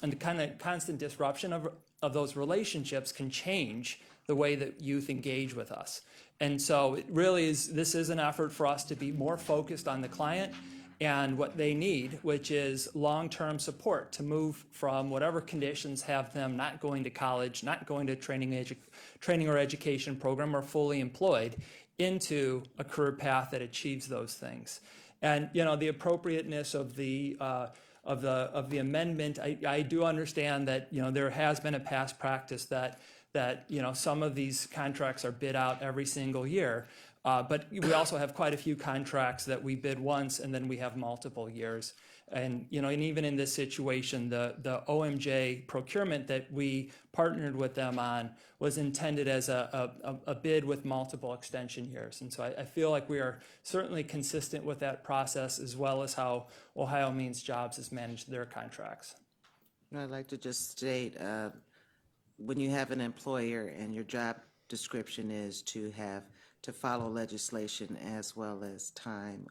and the kind of constant disruption of those relationships can change the way that youth engage with us. And so it really this is an effort for us to be more focused on the client and what they need, which is long-term support to move from whatever conditions have them not going to college, not going to training or education program, or fully employed, into a career path that achieves those things. And the appropriateness of the amendment, I do understand that there has been a past practice that some of these contracts are bid out every single year. But we also have quite a few contracts that we bid once and then we have multiple years. And and even in this situation, the OMJ procurement that we partnered with them on was intended as a bid with multiple extension years. And so I feel like we are certainly consistent with that process, as well as how Ohio Means Jobs has managed their contracts. I'd like to just state, when you have an employer and your job description is to follow legislation as well as time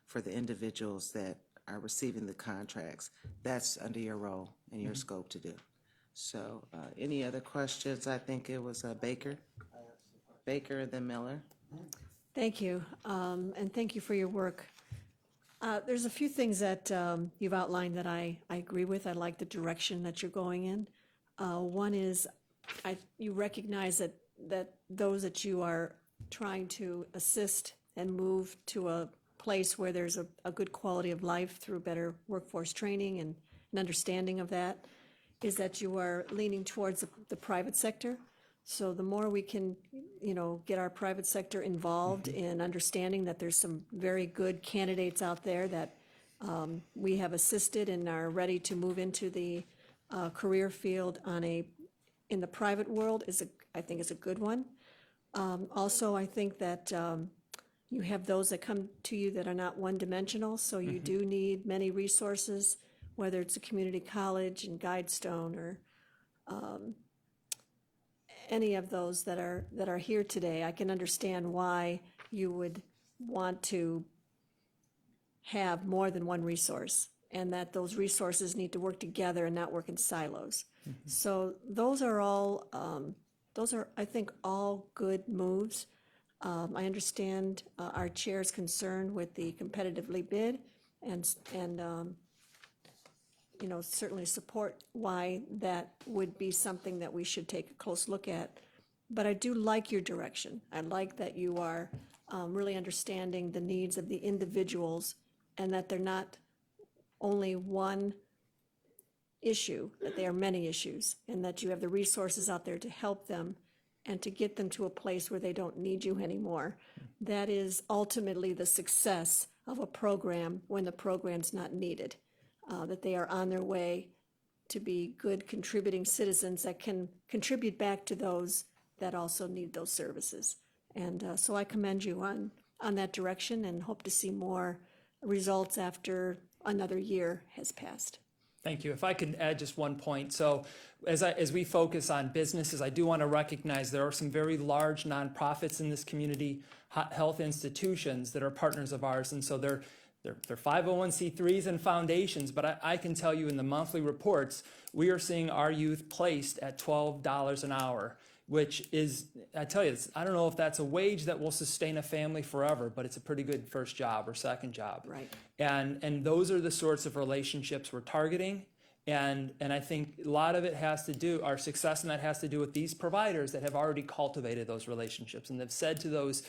for the individuals that are receiving the contracts, that's under your role and your scope to do. So any other questions? I think it was Baker and then Miller. Thank you, and thank you for your work. There's a few things that you've outlined that I agree with. I like the direction that you're going in. One is you recognize that those that you are trying to assist and move to a place where there's a good quality of life through better workforce training and an understanding of that, is that you are leaning towards the private sector. So the more we can, get our private sector involved in understanding that there's some very good candidates out there that we have assisted and are ready to move into the career field in the private world, I think is a good one. Also, I think that you have those that come to you that are not one-dimensional, so you do need many resources, whether it's a community college in Guidestone or any of those that are here today. I can understand why you would want to have more than one resource, and that those resources need to work together and not work in silos. So those are all, I think, all good moves. I understand our chair's concern with the competitively bid, and certainly support why that would be something that we should take a close look at. But I do like your direction. I like that you are really understanding the needs of the individuals, and that they're not only one issue, that they are many issues, and that you have the resources out there to help them and to get them to a place where they don't need you anymore. That is ultimately the success of a program when the program's not needed, that they are on their way to be good contributing citizens that can contribute back to those that also need those services. And so I commend you on that direction and hope to see more results after another year has passed. Thank you. If I could add just one point. So as we focus on businesses, I do want to recognize there are some very large nonprofits in this community, health institutions that are partners of ours. And so they're 501c3s and foundations, but I can tell you in the monthly reports, we are seeing our youth placed at $12 an hour, which is, I tell you, I don't know if that's a wage that will sustain a family forever, but it's a pretty good first job or second job. Right. And those are the sorts of relationships we're targeting. And I think a lot of it has to do, our success in that has to do with these providers that have already cultivated those relationships and have said to those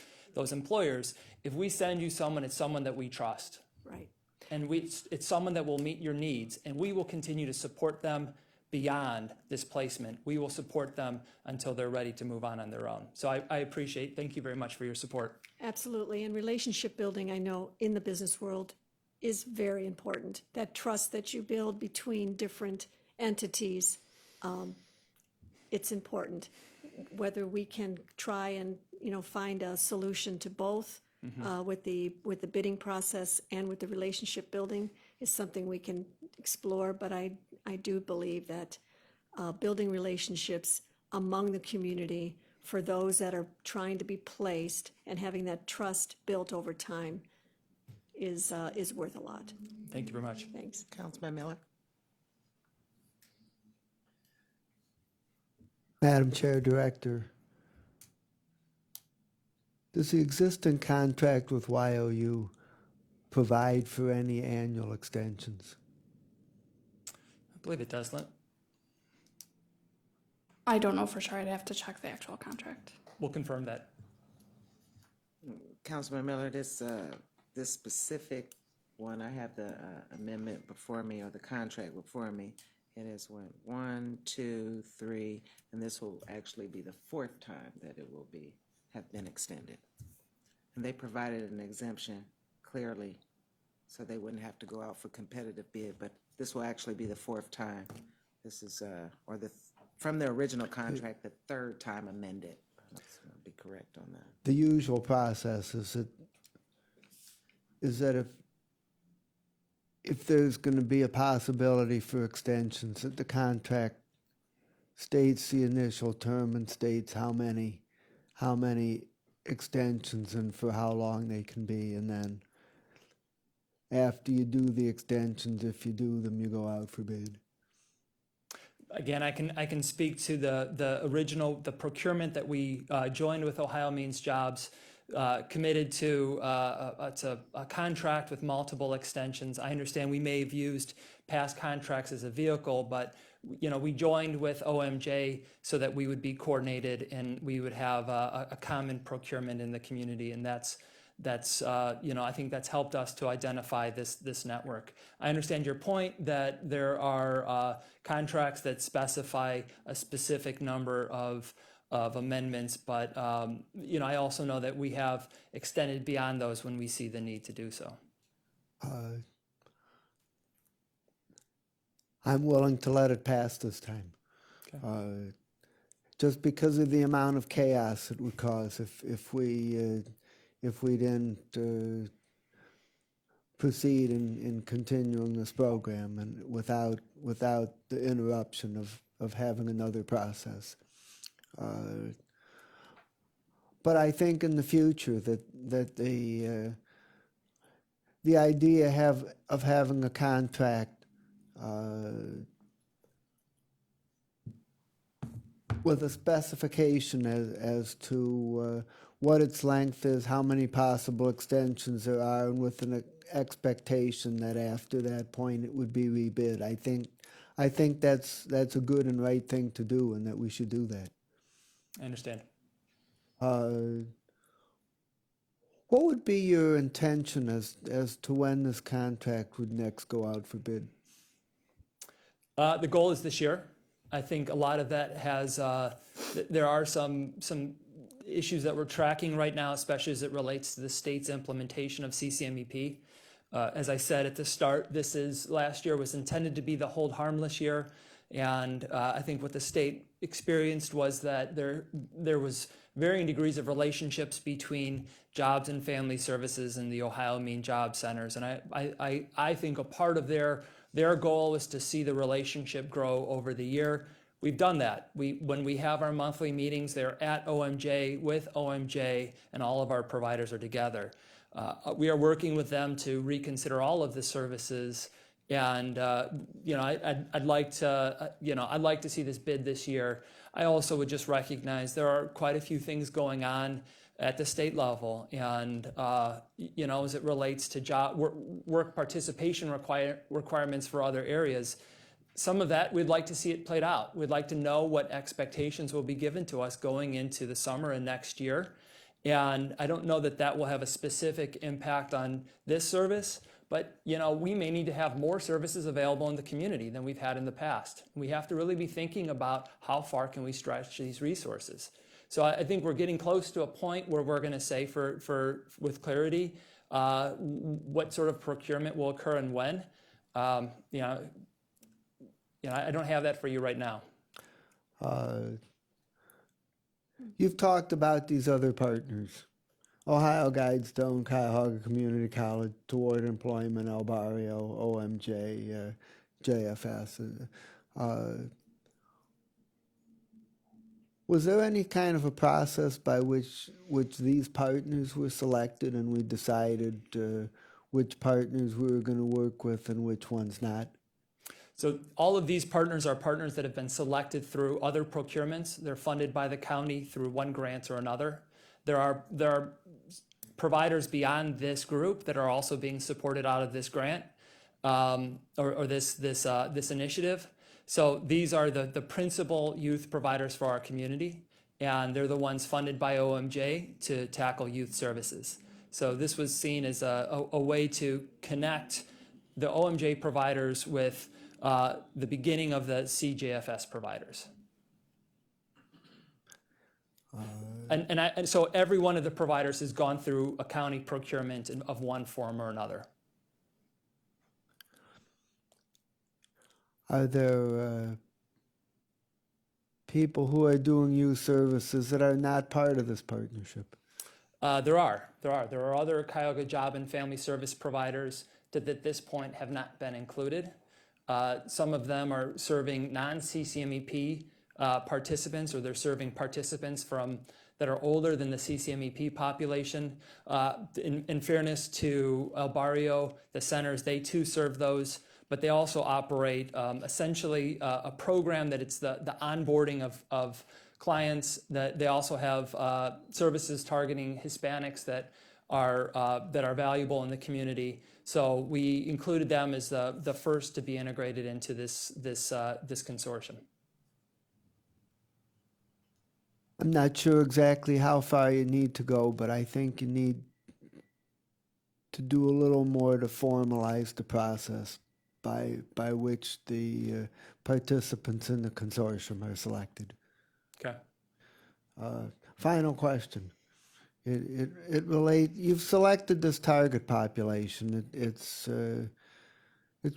employers, if we send you someone, it's someone that we trust. Right. And it's someone that will meet your needs, and we will continue to support them beyond this placement. We will support them until they're ready to move on their own. So I appreciate, thank you very much for your support. Absolutely. And relationship building, I know, in the business world is very important. That trust that you build between different entities, it's important. Whether we can try and, find a solution to both with the bidding process and with the relationship building is something we can explore. But I do believe that building relationships among the community for those that are trying to be placed and having that trust built over time is worth a lot. Thank you very much. Thanks. Councilman Miller? Madam Chair, Director, does the existing contract with YOU provide for any annual extensions? I believe it does, Lynn. I don't know for sure. I'd have to check the actual contract. We'll confirm that. Councilman Miller, this specific one, I have the amendment before me, or the contract before me. It is 1, 2, 3, and this will actually be the fourth time that it will have been extended. And they provided an exemption clearly, so they wouldn't have to go out for competitive bid, but this will actually be the fourth time. This is, from the original contract, the third time amended. Let's be correct on that. The usual process is that if there's going to be a possibility for extensions, that the contract states the initial term and states how many extensions and for how long they can be, and then after you do the extensions, if you do them, you go out for bid. Again, I can speak to the procurement that we joined with Ohio Means Jobs, committed to a contract with multiple extensions. I understand we may have used past contracts as a vehicle, but we joined with OMJ so that we would be coordinated and we would have a common procurement in the community, and that's I think that's helped us to identify this network. I understand your point that there are contracts that specify a specific number of amendments, but I also know that we have extended beyond those when we see the need to do so. I'm willing to let it pass this time. Okay. just because of the amount of chaos it would cause if we didn't proceed in continuing this program and without the interruption of having another process. But I think in the future that the idea of having a contract with a specification as to what its length is, how many possible extensions there are, and with an expectation that after that point it would be rebid. I think that's a good and right thing to do, and that we should do that. I understand. What would be your intention as to when this contract would next go out for bid? The goal is this year. I think a lot of that has, there are some issues that we're tracking right now, especially as it relates to the state's implementation of CCMEP. As I said at the start, last year was intended to be the hold harmless year. And I think what the state experienced was that there was varying degrees of relationships between jobs and family services and the Ohio Mean Job Centers. And I think a part of their goal is to see the relationship grow over the year. We've done that. When we have our monthly meetings, they're at OMJ with OMJ, and all of our providers are together. We are working with them to reconsider all of the services. And I'd like to see this bid this year. I also would just recognize there are quite a few things going on at the state level, and as it relates to work participation requirements for other areas. Some of that we'd like to see it played out. We'd like to know what expectations will be given to us going into the summer and next year. And I don't know that will have a specific impact on this service. But, we may need to have more services available in the community than we've had in the past. We have to really be thinking about how far can we stretch these resources. So I think we're getting close to a point where we're going to say with clarity what sort of procurement will occur and when. I don't have that for you right now. You've talked about these other partners. Ohio Guidestone, Cuyahoga Community College, Toward Employment, El Barrio, OMJ, JFS. Was there any kind of a process by which these partners were selected, and we decided which partners we were going to work with and which ones not? So all of these partners are partners that have been selected through other procurements. They're funded by the county through one grant or another. There are providers beyond this group that are also being supported out of this grant or this initiative. So these are the principal youth providers for our community, and they're the ones funded by OMJ to tackle youth services. So this was seen as a way to connect the OMJ providers with the beginning of the CJFS providers. And so every one of the providers has gone through a county procurement of one form or another. Are there people who are doing youth services that are not part of this partnership? There are other Cuyahoga Job and Family Service providers that at this point have not been included. Some of them are serving non-CCMEP participants, or they're serving participants that are older than the CCMEP population. In fairness to El Barrio, the centers, they too serve those, but they also operate essentially a program that it's the onboarding of clients. That they also have services targeting Hispanics that are valuable in the community. So we included them as the first to be integrated into this consortium. I'm not sure exactly how far you need to go, but I think you need to do a little more to formalize the process by which the participants in the consortium are selected. Okay. Final question. It relates. You've selected this target population. It's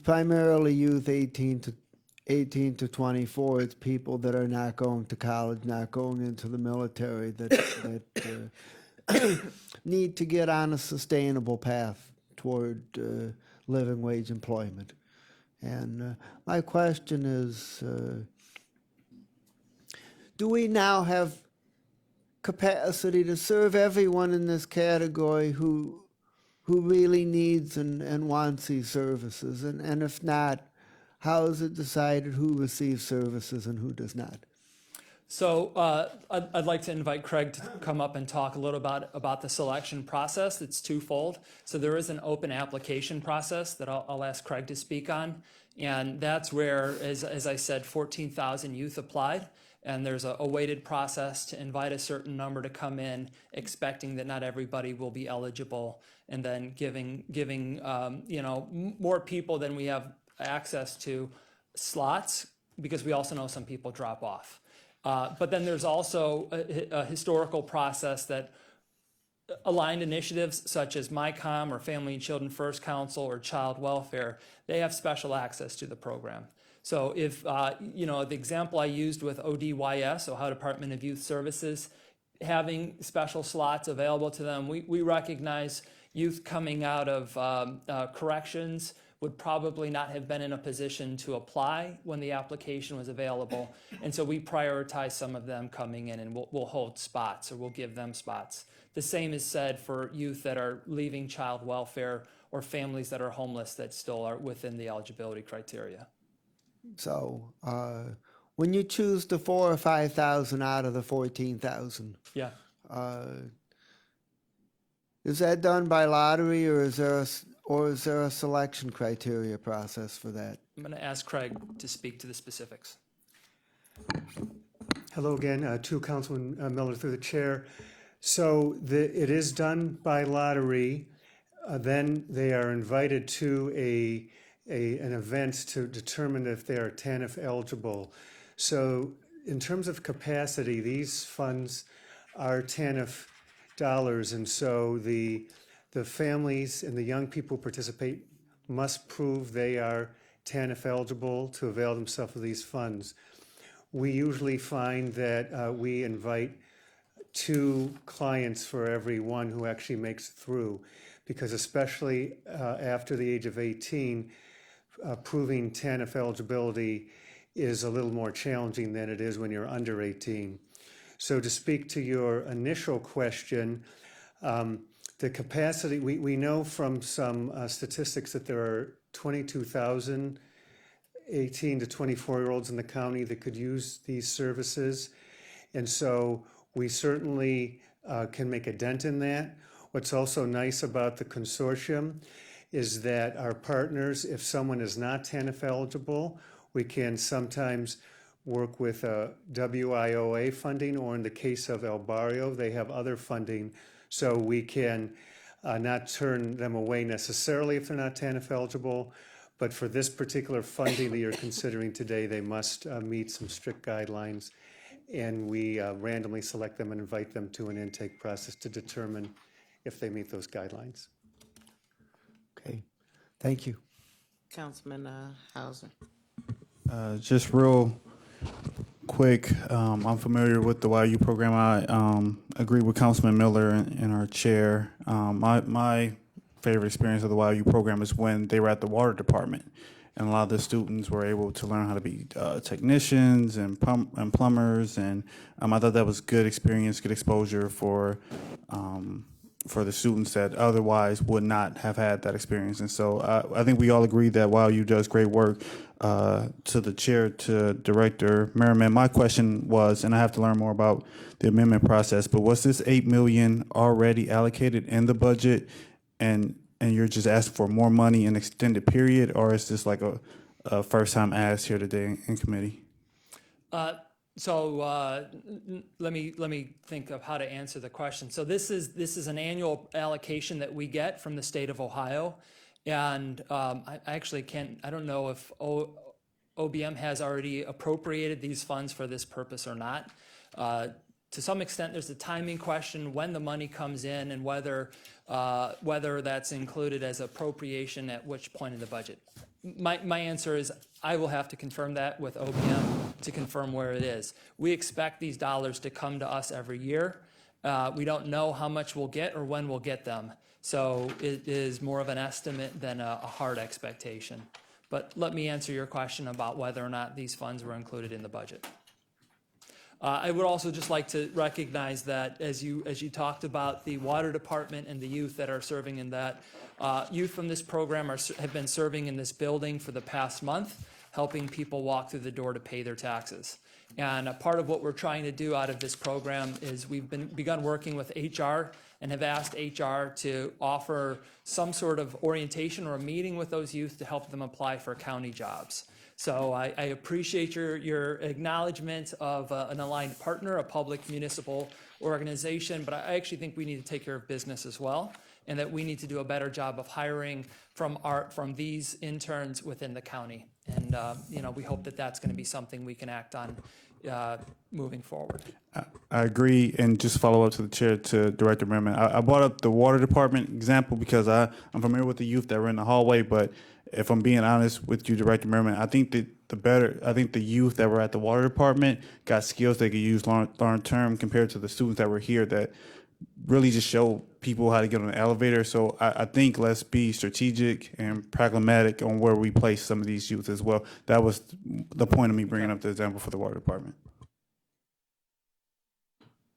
primarily youth 18 18 to 24, it's people that are not going to college, not going into the military, that need to get on a sustainable path toward living wage employment. And my question is, do we now have capacity to serve everyone in this category who really needs and wants these services? And if not, how is it decided who receives services and who does not? So I'd like to invite Craig to come up and talk a little about the selection process. It's twofold. So there is an open application process that I'll ask Craig to speak on. And that's where, as I said, 14,000 youth applied. And there's a weighted process to invite a certain number to come in, expecting that not everybody will be eligible, and then giving more people than we have access to slots, because we also know some people drop off. But then there's also a historical process that aligned initiatives such as MyCom or Family and Children First Council or Child Welfare, they have special access to the program. So if, the example I used with ODYS, Ohio Department of Youth Services, having special slots available to them, we recognize youth coming out of corrections would probably not have been in a position to apply when the application was available. And so we prioritize some of them coming in, and we'll hold spots, or we'll give them spots. The same is said for youth that are leaving child welfare or families that are homeless that still are within the eligibility criteria. So when you choose the 4,000 or 5,000 out of the 14,000, yeah, is that done by lottery, or is there a selection criteria process for that? I'm going to ask Craig to speak to the specifics. Hello again, to Councilman Miller through the chair. So it is done by lottery. Then they are invited to an event to determine if they are TANF eligible. So in terms of capacity, these funds are TANF dollars, and so the families and the young people who participate must prove they are TANF eligible to avail themselves of these funds. We usually find that we invite 2 clients for every one who actually makes it through, because especially after the age of 18, proving TANF eligibility is a little more challenging than it is when you're under 18. So to speak to your initial question, the capacity, we know from some statistics that there are 22,000 18 to 24-year-olds in the county that could use these services. And so we certainly can make a dent in that. What's also nice about the consortium is that our partners, if someone is not TANF eligible, we can sometimes work with WIOA funding, or in the case of El Barrio, they have other funding, so we can not turn them away necessarily if they're not TANF eligible, but for this particular funding that you're considering today, they must meet some strict guidelines, and we randomly select them and invite them to an intake process to determine if they meet those guidelines. Okay, thank you. Councilman Hauser. Just real quick, I'm familiar with the YU program. I agree with Councilman Miller and our chair. My favorite experience of the YU program is when they were at the water department, and a lot of the students were able to learn how to be technicians and plumbers, and I thought that was good experience, good exposure for the students that otherwise would not have had that experience. And so I think we all agree that YU does great work. To the chair, to Director Merriman, my question was, and I have to learn more about the amendment process, but was this $8 million already allocated in the budget, and you're just asking for more money in extended period, or is this like a first time ask here today in committee? So let me think of how to answer the question. So this is an annual allocation that we get from the state of Ohio, and I actually I don't know if OBM has already appropriated these funds for this purpose or not. to some extent, there's a timing question when the money comes in and whether that's included as appropriation at which point in the budget. My answer is I will have to confirm that with OPM to confirm where it is. We expect these dollars to come to us every year. We don't know how much we'll get or when we'll get them. So it is more of an estimate than a hard expectation. But let me answer your question about whether or not these funds were included in the budget. I would also just like to recognize that as you talked about the water department and the youth that are serving in that, youth from this program have been serving in this building for the past month, helping people walk through the door to pay their taxes. And a part of what we're trying to do out of this program is we've begun working with HR and have asked HR to offer some sort of orientation or a meeting with those youth to help them apply for county jobs. So I appreciate your acknowledgement of an aligned partner, a public municipal organization, but I actually think we need to take care of business as well, and that we need to do a better job of hiring from these interns within the county. And we hope that that's going to be something we can act on moving forward. I agree, and just follow up to the chair, to Director Merriman. I brought up the water department example because I'm familiar with the youth that were in the hallway, but if I'm being honest with you, Director Merriman, I think that the youth that were at the water department got skills they could use long term compared to the students that were here that really just show people how to get on the elevator. So I think let's be strategic and pragmatic on where we place some of these youth as well. That was the point of me bringing up the example for the water department.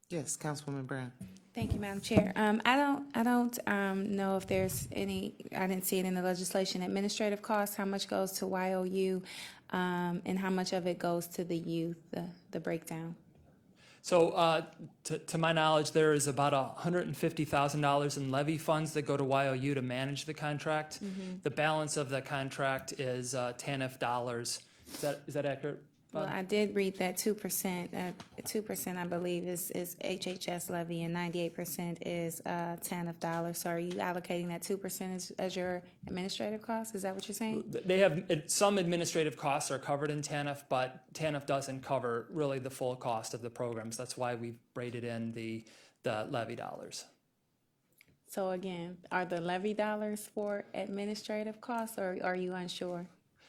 Yes, Councilwoman Brown. Thank you, Madam Chair. I don't know if there's any, I didn't see it in the legislation, administrative costs, how much goes to YOU, and how much of it goes to the youth, the breakdown. So to my knowledge, there is about $150,000 in levy funds that go to YOU to manage the contract. Mm-hmm. The balance of the contract is TANF dollars. Is that accurate? Well, I did read that 2%, 2% I believe is HHS levy and 98% is TANF dollars. So are you allocating that 2% as your administrative cost? Is that what you're saying? They have some administrative costs are covered in TANF, but TANF doesn't cover really the full cost of the programs. That's why we've rated in the levy dollars. So again, are the levy dollars for administrative costs, or are you unsure?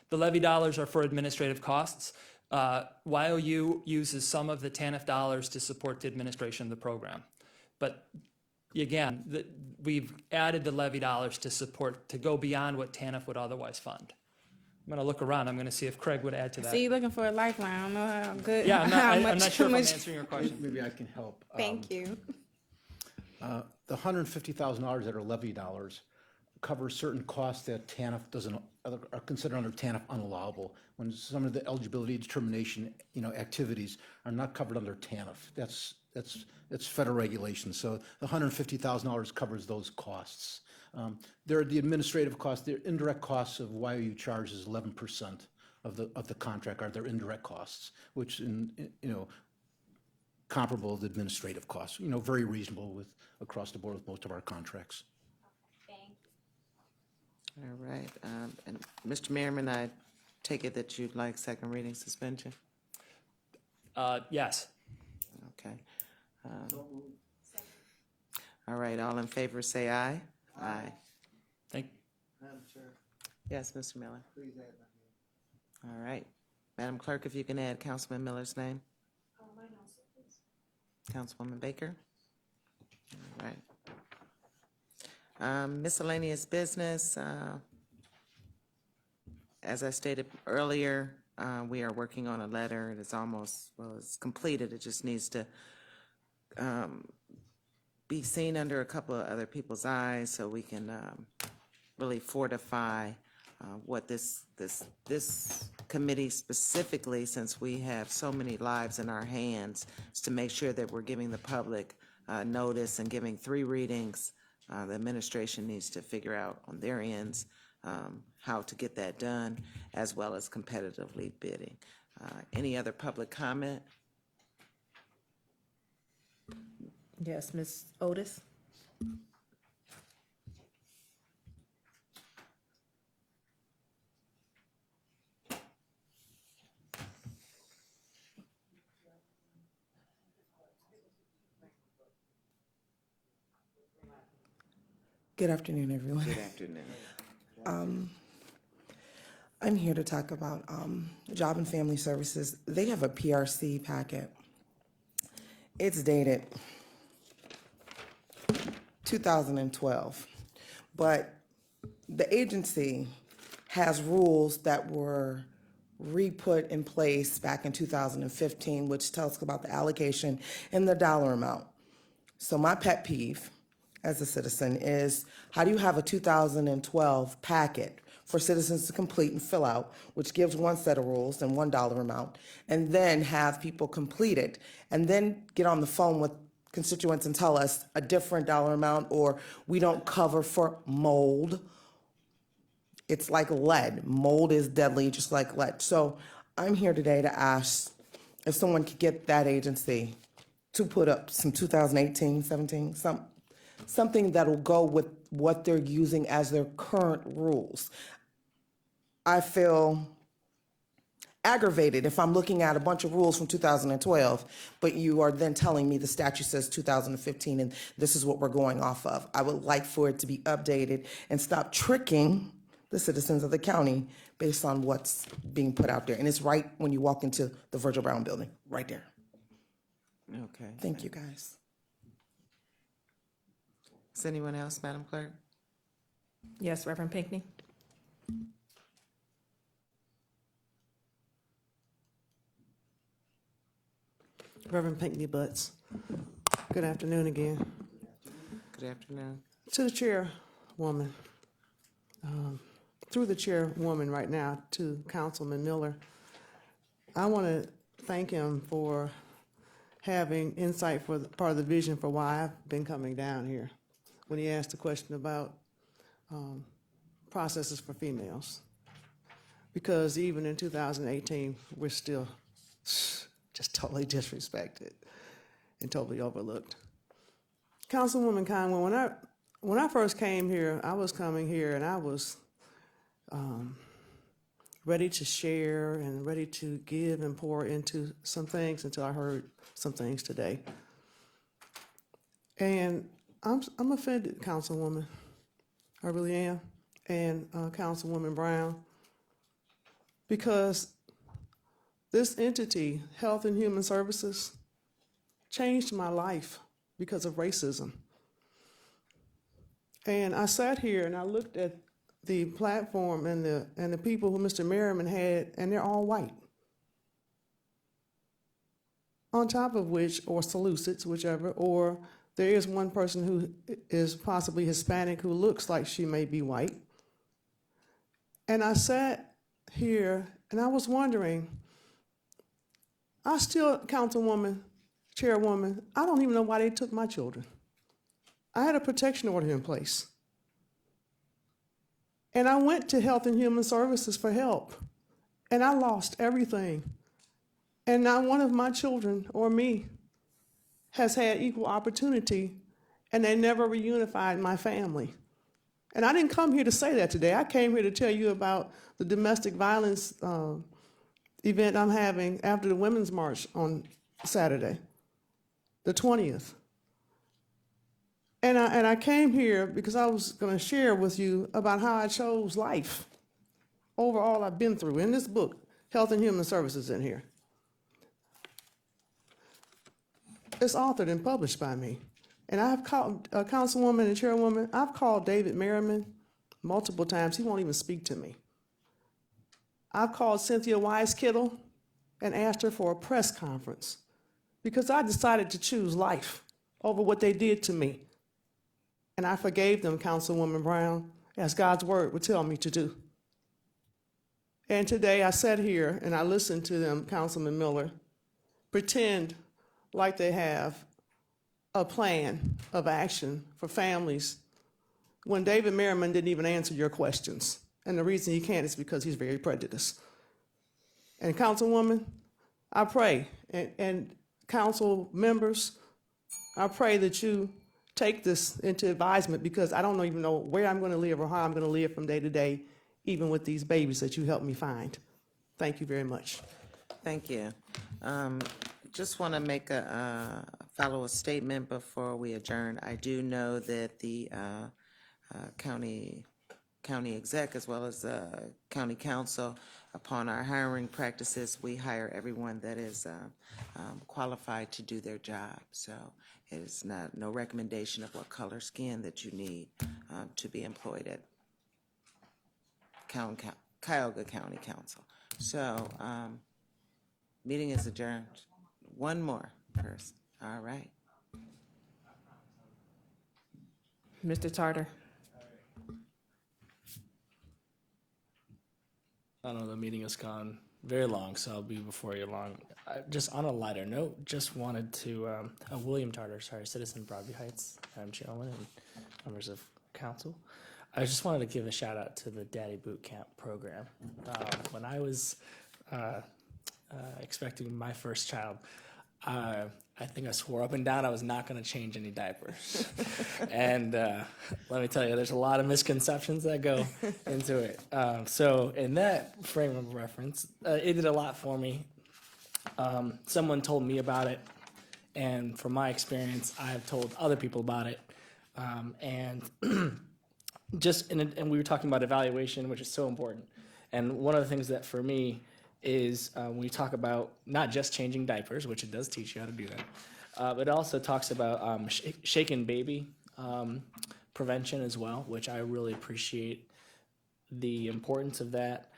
The levy dollars are for administrative costs. YOU uses some of the TANF dollars to support the administration of the program. But again, we've added the levy dollars to go beyond what TANF would otherwise fund. I'm going to look around. I'm going to see if Craig would add to that. So you're looking for a lifeline. I don't know how good. Yeah, I'm not sure if I'm much. answering your question. Maybe I can help. Thank you. The $150,000 that are levy dollars cover certain costs that TANF are considered under TANF unallowable. When some of the eligibility determination, activities are not covered under TANF. That's federal regulation. So the $150,000 covers those costs. There are the administrative costs. The indirect costs of YOU charges 11% of the contract are their indirect costs, which comparable to administrative costs. Very reasonable across the board with most of our contracts. All right. And Mr. Merriman, I take it that you'd like second reading suspension? Yes. Okay. All right, all in favor say aye. Aye. Thank. Madam Chair, Yes, Mr. Miller. please add my name. All right. Madam Clerk, if you can add Councilman Miller's name. Mine also, please. Councilwoman Baker. All right. Miscellaneous business. As I stated earlier, we are working on a letter. It is it's completed. It just needs to be seen under a couple of other people's eyes so we can really fortify what this committee specifically, since we have so many lives in our hands, is to make sure that we're giving the public notice and giving 3 readings. The administration needs to figure out on their ends how to get that done, as well as competitively bidding. Any other public comment? Yes, Ms. Otis? Good afternoon, everyone. Good afternoon. I'm here to talk about Job and Family Services. They have a PRC packet. It's dated 2012, but the agency has rules that were re-put in place back in 2015, which tells about the allocation and the dollar amount. So my pet peeve as a citizen is, how do you have a 2012 packet for citizens to complete and fill out, which gives one set of rules and $1 amount, and then have people complete it, and then get on the phone with constituents and tell us a different dollar amount, or we don't cover for mold. It's like lead. Mold is deadly, just like lead. So I'm here today to ask if someone could get that agency to put up some 2018, 17, something that'll go with what they're using as their current rules. I feel aggravated if I'm looking at a bunch of rules from 2012, but you are then telling me the statute says 2015 and this is what we're going off of. I would like for it to be updated and stop tricking the citizens of the county based on what's being put out there. And it's right when you walk into the Virgil Brown building, right there. Okay. Thank you, guys. Is anyone else, Madam Clerk? Yes, Reverend Pinckney. Reverend Pinckney Butts. Good afternoon again. Good afternoon. To the chairwoman, through the chairwoman right now to Councilman Miller, I want to thank him for having insight for part of the vision for why I've been coming down here when he asked the question about processes for females. Because even in 2018, we're still just totally disrespected and totally overlooked. Councilwoman Conway, when I first came here, I was coming here and I was ready to share and ready to give and pour into some things until I heard some things today. And I'm offended, Councilwoman. I really am. And Councilwoman Brown, because this entity, Health and Human Services, changed my life because of racism. And I sat here and I looked at the platform and the people who Mr. Merriman had, and they're all white. On top of which, or Seleucids, whichever, or there is one person who is possibly Hispanic who looks like she may be white. And I sat here and I was wondering, I still, Councilwoman, Chairwoman, I don't even know why they took my children. I had a protection order in place. And I went to Health and Human Services for help. And I lost everything. And not one of my children or me has had equal opportunity, and they never reunified my family. And I didn't come here to say that today. I came here to tell you about the domestic violence event I'm having after the Women's March on Saturday, the 20th. And I came here because I was going to share with you about how I chose life over all I've been through. In this book, Health and Human Services in here. It's authored and published by me. And I've called Councilwoman and Chairwoman, I've called David Merriman multiple times. He won't even speak to me. I've called Cynthia Wise-Kittle and asked her for a press conference because I decided to choose life over what they did to me. And I forgave them, Councilwoman Brown, as God's word would tell me to do. And today I sat here and I listened to them, Councilman Miller, pretend like they have a plan of action for families when David Merriman didn't even answer your questions. And the reason he can't is because he's very prejudiced. And Councilwoman, I pray, and council members, I pray that you take this into advisement because I don't even know where I'm going to live or how I'm going to live from day to day, even with these babies that you helped me find. Thank you very much. Thank you. Just want to make follow a statement before we adjourn. I do know that county exec as well as county council. Upon our hiring practices, we hire everyone that is qualified to do their job. So it is no recommendation of what color skin that you need to be employed at Cuyahoga County Council. So meeting is adjourned. One more person. All right. Mr. Tarter. I know the meeting has gone very long, so I'll be before you long. Just on a lighter note, just wanted to, William Tarter, sorry, citizen Broadview Heights, Madam Chairwoman and members of council. I just wanted to give a shout out to the Daddy Boot Camp program. When I was expecting my first child, I think I swore up and down I was not going to change any diapers. And let me tell you, there's a lot of misconceptions that go into it. So in that frame of reference, it did a lot for me. Someone told me about it, and from my experience, I have told other people about it. And we were talking about evaluation, which is so important. And one of the things that for me is when we talk about not just changing diapers, which it does teach you how to do that, but it also talks about shaken baby prevention as well, which I really appreciate the importance of that.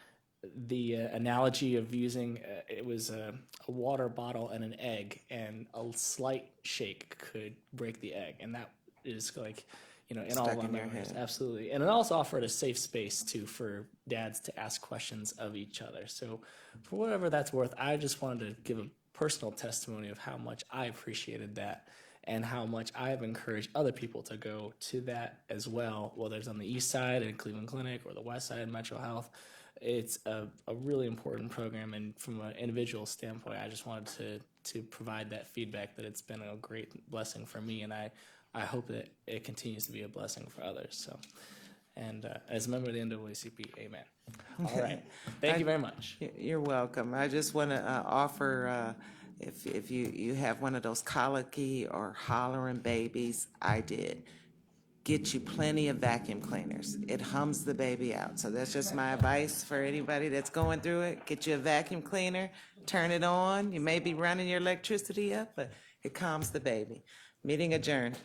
The analogy of using it was a water bottle and an egg, and a slight shake could break the egg, and that is like, you know, in all of our memories, absolutely. And it also offered a safe space too for dads to ask questions of each other. So for whatever that's worth, I just wanted to give a personal testimony of how much I appreciated that and how much I have encouraged other people to go to that as well, whether it's on the east side in Cleveland Clinic or the west side in Metro Health. It's a really important program, and from an individual standpoint, I just wanted to provide that feedback that it's been a great blessing for me, and I hope that it continues to be a blessing for others. So, and as a member of the NAACP, amen. All right. Thank you very much. You're welcome. I just want to offer, if you have one of those colicky or hollering babies, I did. Get you plenty of vacuum cleaners. It hums the baby out. So that's just my advice for anybody that's going through it. Get you a vacuum cleaner, turn it on. You may be running your electricity up, but it calms the baby. Meeting adjourned.